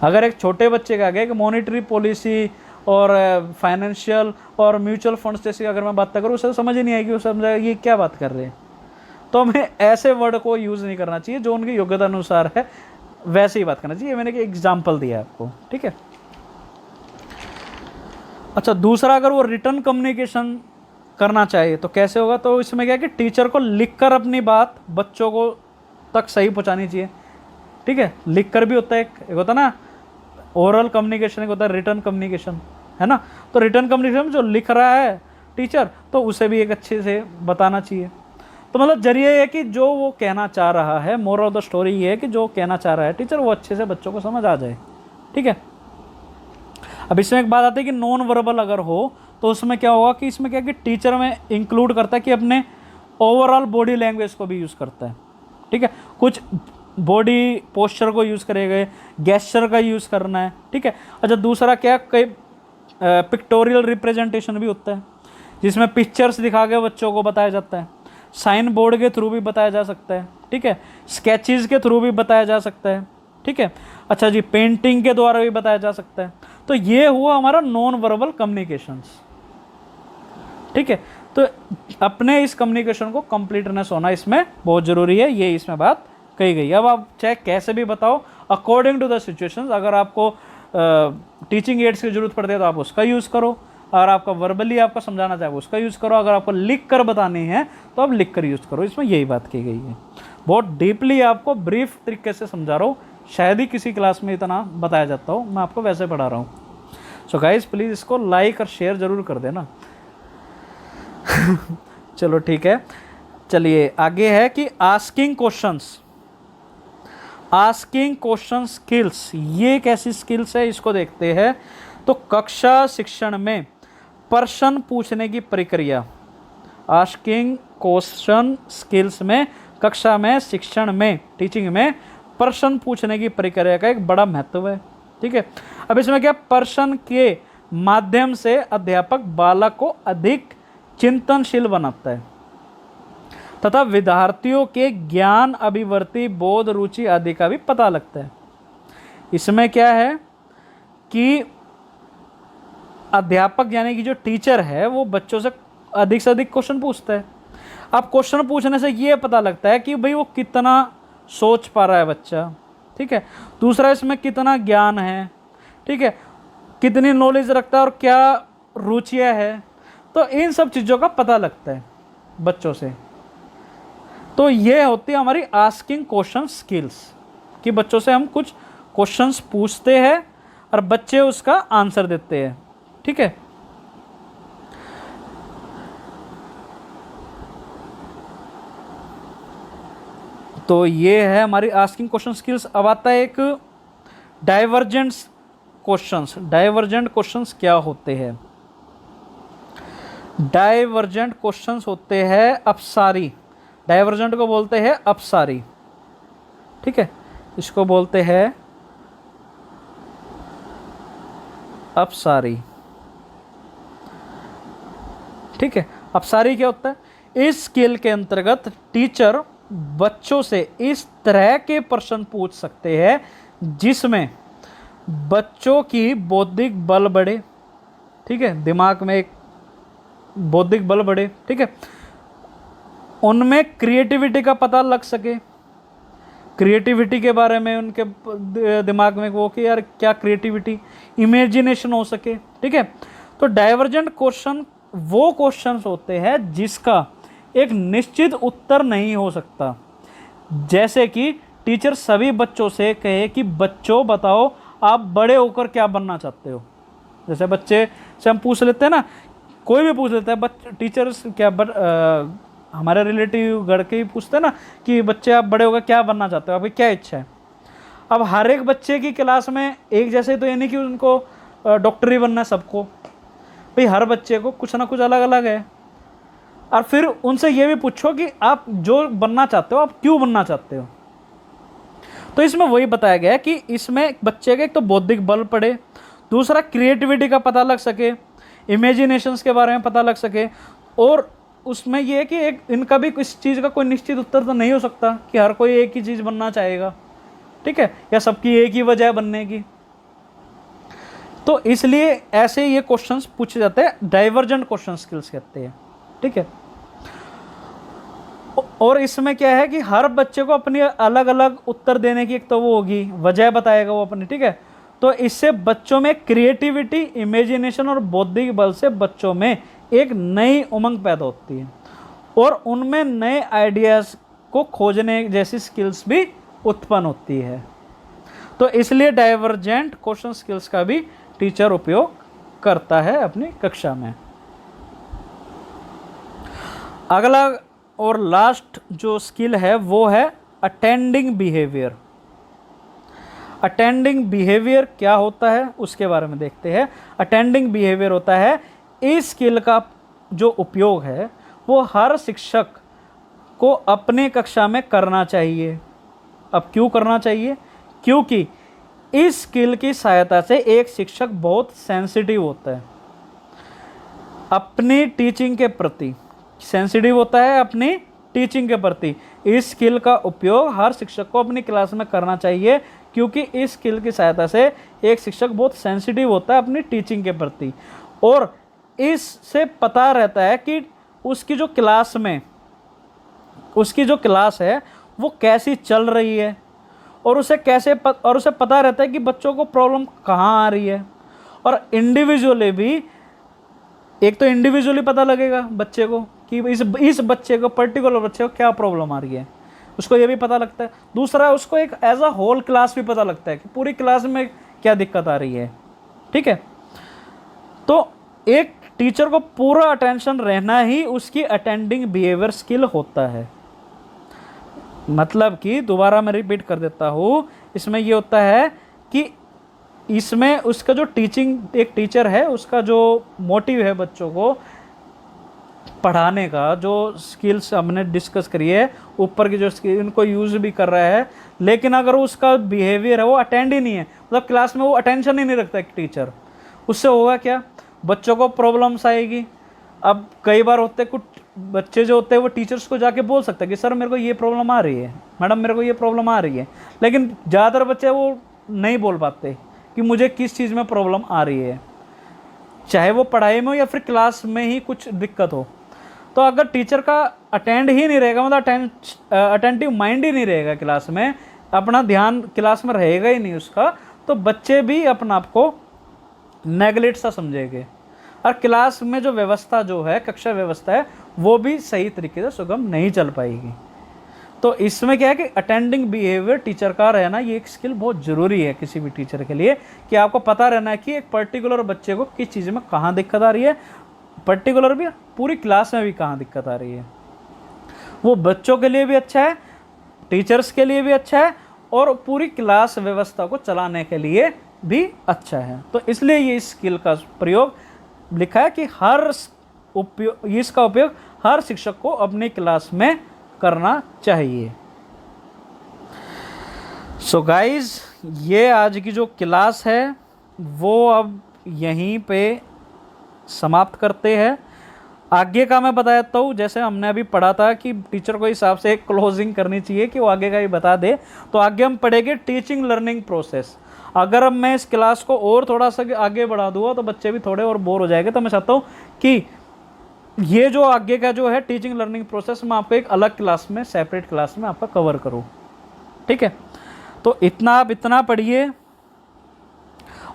अगर एक छोटे बच्चे के आगे एक मॉनेटरी पॉलिसी और फाइनेंशियल और म्यूचुअल फंड्स जैसी अगर मैं बात करूँ, उसे समझ ही नहीं आएगी, उसे समझेगा ये क्या बात कर रहे हैं। तो हमें ऐसे वर्ड को यूज़ नहीं करना चाहिए, जो उनकी योग्यता अनुसार है वैसे ही बात करना चाहिए। मैंने एक एग्जाम्पल दिया आपको, ठीक है। अच्छा, दूसरा, अगर वो रिटर्न कम्युनिकेशन करना चाहिए तो कैसे होगा, तो इसमें क्या है कि टीचर को लिखकर अपनी बात बच्चों को तक सही पहुंचानी चाहिए, ठीक है। लिखकर भी होता है, एक होता है ना ओरल कम्युनिकेशन, एक होता है रिटर्न कम्युनिकेशन, है ना। तो रिटर्न कम्युनिकेशन में जो लिख रहा है टीचर, तो उसे भी एक अच्छे से बताना चाहिए। तो मतलब जरिए है कि जो वो कहना चाह रहा है, मोरल ऑफ द स्टोरी ये है कि जो कहना चाह रहा है टीचर, वो अच्छे से बच्चों को समझ आ जाए, ठीक है। अब इसमें एक बात आती है कि नॉन वर्बल अगर हो तो उसमें क्या होगा कि इसमें क्या कि टीचर में इंक्लूड करता है कि अपने ओवरऑल बॉडी लैंग्वेज को भी यूज़ करता है, ठीक है। कुछ बॉडी पोस्चर को यूज़ करेगा, गेस्चर का यूज़ करना है, ठीक है। अच्छा, दूसरा क्या, कई पिक्टोरियल रिप्रेजेंटेशन भी होता है, जिसमें पिक्चर्स दिखा के बच्चों को बताया जाता है। साइन बोर्ड के थ्रू भी बताया जा सकता है, ठीक है। स्केचेस के थ्रू भी बताया जा सकता है, ठीक है। अच्छा जी, पेंटिंग के द्वारा भी बताया जा सकता है। तो ये हुआ हमारा नॉन वर्बल कम्युनिकेशंस, ठीक है। तो अपने इस कम्युनिकेशन को कंप्लीटनेस होना इसमें बहुत ज़रूरी है, ये इसमें बात कही गई। अब आप चाहे कैसे भी बताओ, अकॉर्डिंग टू द सिचुएशंस। अगर आपको टीचिंग एड्स की जरूरत पड़ती है तो आप उसका यूज़ करो, अगर आपका वर्बली आपको समझाना चाहे उसका यूज़ करो, अगर आपको लिख कर बतानी है तो आप लिख कर यूज़ करो। इसमें यही बात की गई है। बहुत डीपली आपको ब्रीफ तरीके से समझा रहा हूँ, शायद ही किसी क्लास में इतना बताया जाता हो, मैं आपको वैसे पढ़ा रहा हूँ। सो गाइज प्लीज़ इसको लाइक और शेयर ज़रूर कर देना। चलो ठीक है, चलिए आगे है कि asking questions. Asking question skills, ये एक ऐसी स्किल्स है, इसको देखते हैं। तो कक्षा शिक्षण में प्रश्न पूछने की प्रक्रिया, आस्किंग क्वेश्चन स्किल्स में कक्षा में शिक्षण में टीचिंग में प्रश्न पूछने की प्रक्रिया का एक बड़ा महत्व है, ठीक है। अब इसमें क्या, प्रश्न के माध्यम से अध्यापक बालक को अधिक चिंतनशील बनाता है तथा विद्यार्थियों के ज्ञान, अभिवृत्ति, बोध, रुचि आदि का भी पता लगता है। इसमें क्या है कि अध्यापक यानी कि जो टीचर है वो बच्चों से अधिक क्वेश्चन पूछता है। अब क्वेश्चन पूछने से ये पता लगता है कि भाई वो कितना सोच पा रहा है बच्चा, ठीक है। दूसरा, इसमें कितना ज्ञान है, ठीक है, कितनी नॉलेज रखता है और क्या रुचियाँ है। तो इन सब चीज़ों का पता लगता है बच्चों से। तो ये होती है हमारी आस्किंग क्वेश्चन स्किल्स, कि बच्चों से हम कुछ क्वेश्चंस पूछते हैं और बच्चे उसका आंसर देते हैं, ठीक है। तो ये है हमारी आस्किंग क्वेश्चन स्किल्स। अब आता है एक डाइवर्जेंट क्वेश्चंस। डाइवर्जेंट क्वेश्चंस क्या होते हैं? डाइवर्जेंट क्वेश्चंस होते हैं अपसारी। डाइवर्जेंट को बोलते हैं अपसारी, ठीक है, इसको बोलते हैं अपसारी, ठीक है। अपसारी क्या होता है? इस स्किल के अंतर्गत टीचर बच्चों से इस तरह के प्रश्न पूछ सकते हैं जिसमें बच्चों की बौद्धिक बल बढ़े, ठीक है, दिमाग में एक बौद्धिक बल बढ़े, ठीक है, उनमें क्रिएटिविटी का पता लग सके, क्रिएटिविटी के बारे में उनके दिमाग में वो कि यार क्या क्रिएटिविटी, इमेजिनेशन हो सके, ठीक है। तो डाइवर्जेंट क्वेश्चन वो क्वेश्चंस होते हैं जिसका एक निश्चित उत्तर नहीं हो सकता। जैसे कि टीचर सभी बच्चों से कहे कि बच्चों बताओ आप बड़े होकर क्या बनना चाहते हो। जैसे बच्चे से हम पूछ लेते हैं ना, कोई भी पूछ लेता है, टीचर्स क्या हमारे रिलेटिव गढ़ के ही पूछते हैं ना कि बच्चे आप बड़े होकर क्या बनना चाहते हो, आपकी क्या इच्छा है। अब हर एक बच्चे की क्लास में एक जैसे तो ये नहीं कि उनको डॉक्टर ही बनना है सबको, भाई हर बच्चे को कुछ ना कुछ अलग अलग है। और फिर उनसे ये भी पूछो कि आप जो बनना चाहते हो आप क्यों बनना चाहते हो। तो इसमें वही बताया गया है कि इसमें बच्चे का एक तो बौद्धिक बल पड़े, दूसरा क्रिएटिविटी का पता लग सके, इमेजिनेशंस के बारे में पता लग सके, और उसमें यह है कि एक इनका भी इस चीज़ का कोई निश्चित उत्तर तो नहीं हो सकता कि हर कोई एक ही चीज़ बनना चाहेगा, ठीक है, या सबकी एक ही वजह बनने की। तो इसलिए ऐसे ये क्वेश्चंस पूछे जाते हैं, डाइवर्जेंट क्वेश्चन स्किल्स कहते हैं, ठीक है। और इसमें क्या है कि हर बच्चे को अपनी अलग अलग उत्तर देने की एक तो वो होगी, वजह बताएगा वो अपनी, ठीक है। तो इससे बच्चों में क्रिएटिविटी, इमेजिनेशन और बौद्धिक बल से बच्चों में एक नई उमंग पैदा होती है और उनमें नए आइडियाज़ को खोजने जैसी स्किल्स भी उत्पन्न होती है। तो इसलिए डाइवर्जेंट क्वेश्चन स्किल्स का भी टीचर उपयोग करता है अपनी कक्षा में। अगला और लास्ट जो स्किल है वो है अटेंडिंग बिहेवियर। अटेंडिंग बिहेवियर क्या होता है उसके बारे में देखते हैं। अटेंडिंग बिहेवियर होता है, इस स्किल का जो उपयोग है वो हर शिक्षक को अपने कक्षा में करना चाहिए। अब क्यों करना चाहिए? क्योंकि इस स्किल की सहायता से एक शिक्षक बहुत सेंसिटिव होता है अपनी टीचिंग के प्रति, सेंसिटिव होता है अपनी टीचिंग के प्रति। इस स्किल का उपयोग हर शिक्षक को अपनी क्लास में करना चाहिए क्योंकि इस स्किल की सहायता से एक शिक्षक बहुत सेंसिटिव होता है अपनी टीचिंग के प्रति, और इससे पता रहता है कि उसकी जो क्लास में उसकी जो क्लास है वो कैसी चल रही है, और उसे उसे पता रहता है कि बच्चों को प्रॉब्लम कहाँ आ रही है। और इंडिविजुअली भी, एक तो इंडिविजुअली पता लगेगा बच्चे को कि इस बच्चे को, पर्टिकुलर बच्चे को क्या प्रॉब्लम आ रही है, उसको ये भी पता लगता है। दूसरा, उसको एक एज अ होल क्लास भी पता लगता है कि पूरी क्लास में क्या दिक्कत आ रही है, ठीक है। तो एक टीचर को पूरा अटेंशन रहना ही उसकी अटेंडिंग बिहेवियर स्किल होता है। मतलब कि दोबारा मैं रिपीट कर देता हूँ, इसमें ये होता है कि इसमें उसका जो टीचिंग, एक टीचर है उसका जो मोटिव है बच्चों को पढ़ाने का, जो स्किल्स हमने डिस्कस करी है ऊपर की जो स्किल इनको यूज़ भी कर रहा है, लेकिन अगर उसका बिहेवियर है वो अटेंड ही नहीं है, मतलब क्लास में वो अटेंशन ही नहीं रखता एक टीचर, उससे होगा क्या, बच्चों को प्रॉब्लम्स आएगी। अब कई बार होते कुछ बच्चे जो होते हैं वो टीचर्स को जाके बोल सकते हैं कि सर मेरे को ये प्रॉब्लम आ रही है, मैडम मेरे को ये प्रॉब्लम आ रही है, लेकिन ज़्यादातर बच्चे वो नहीं बोल पाते कि मुझे किस चीज़ में प्रॉब्लम आ रही है, चाहे वो पढ़ाई में हो या फिर क्लास में ही कुछ दिक्कत हो। तो अगर टीचर का अटेंड ही नहीं रहेगा, मतलब अटेंटिव माइंड ही नहीं रहेगा क्लास में, अपना ध्यान क्लास में रहेगा ही नहीं उसका, तो बच्चे भी अपना आप को नेगलेक्ट सा समझेंगे और क्लास में जो व्यवस्था जो है, कक्षा व्यवस्था है, वो भी सही तरीके से सुगम नहीं चल पाएगी। तो इसमें क्या है कि अटेंडिंग बिहेवियर टीचर का रहना, ये एक स्किल बहुत ज़रूरी है किसी भी टीचर के लिए, कि आपको पता रहना है कि एक पर्टिकुलर बच्चे को किस चीज़ में कहाँ दिक्कत आ रही है, पर्टिकुलर भी पूरी क्लास में भी कहाँ दिक्कत आ रही है। वो बच्चों के लिए भी अच्छा है, टीचर्स के लिए भी अच्छा है, और पूरी क्लास व्यवस्था को चलाने के लिए भी अच्छा है। तो इसलिए ये स्किल का प्रयोग लिखा है कि इसका उपयोग हर शिक्षक को अपनी क्लास में करना चाहिए। सो गाइज, ये आज की जो क्लास है वो अब यहीं पे समाप्त करते हैं। आगे का मैं बता देता हूँ, जैसे हमने अभी पढ़ा था कि टीचर को हिसाब से एक क्लोजिंग करनी चाहिए कि वो आगे का ही बता दे, तो आगे हम पढ़ेंगे टीचिंग लर्निंग प्रोसेस। अगर अब मैं इस क्लास को और थोड़ा सा आगे बढ़ा दूँगा तो बच्चे भी थोड़े और बोर हो जाएंगे, तो मैं चाहता हूँ कि ये जो आगे का जो है टीचिंग लर्निंग प्रोसेस, मैं आपको एक अलग क्लास में, सेपरेट क्लास में आपका कवर करूँ, ठीक है। तो इतना आप इतना पढ़िए,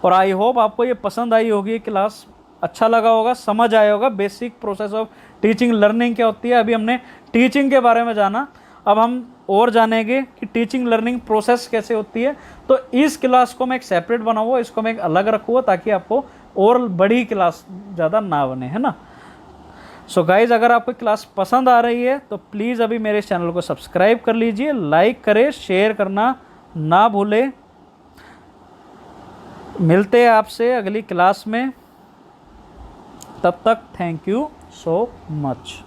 और आई होप आपको ये पसंद आई होगी क्लास, अच्छा लगा होगा, समझ आया होगा basic process of teaching learning क्या होती है। अभी हमने टीचिंग के बारे में जाना, अब हम और जानेंगे कि टीचिंग लर्निंग प्रोसेस कैसे होती है। तो इस क्लास को मैं एक सेपरेट बनाऊँगा, इसको मैं एक अलग रखूँगा ताकि आपको और बड़ी क्लास ज़्यादा ना बने, है ना। सो गाइज, अगर आपको क्लास पसंद आ रही है तो प्लीज़ अभी मेरे चैनल को सब्सक्राइब कर लीजिए, लाइक करें, शेयर करना ना भूलें। मिलते हैं आपसे अगली क्लास में, तब तक थैंक यू सो मच।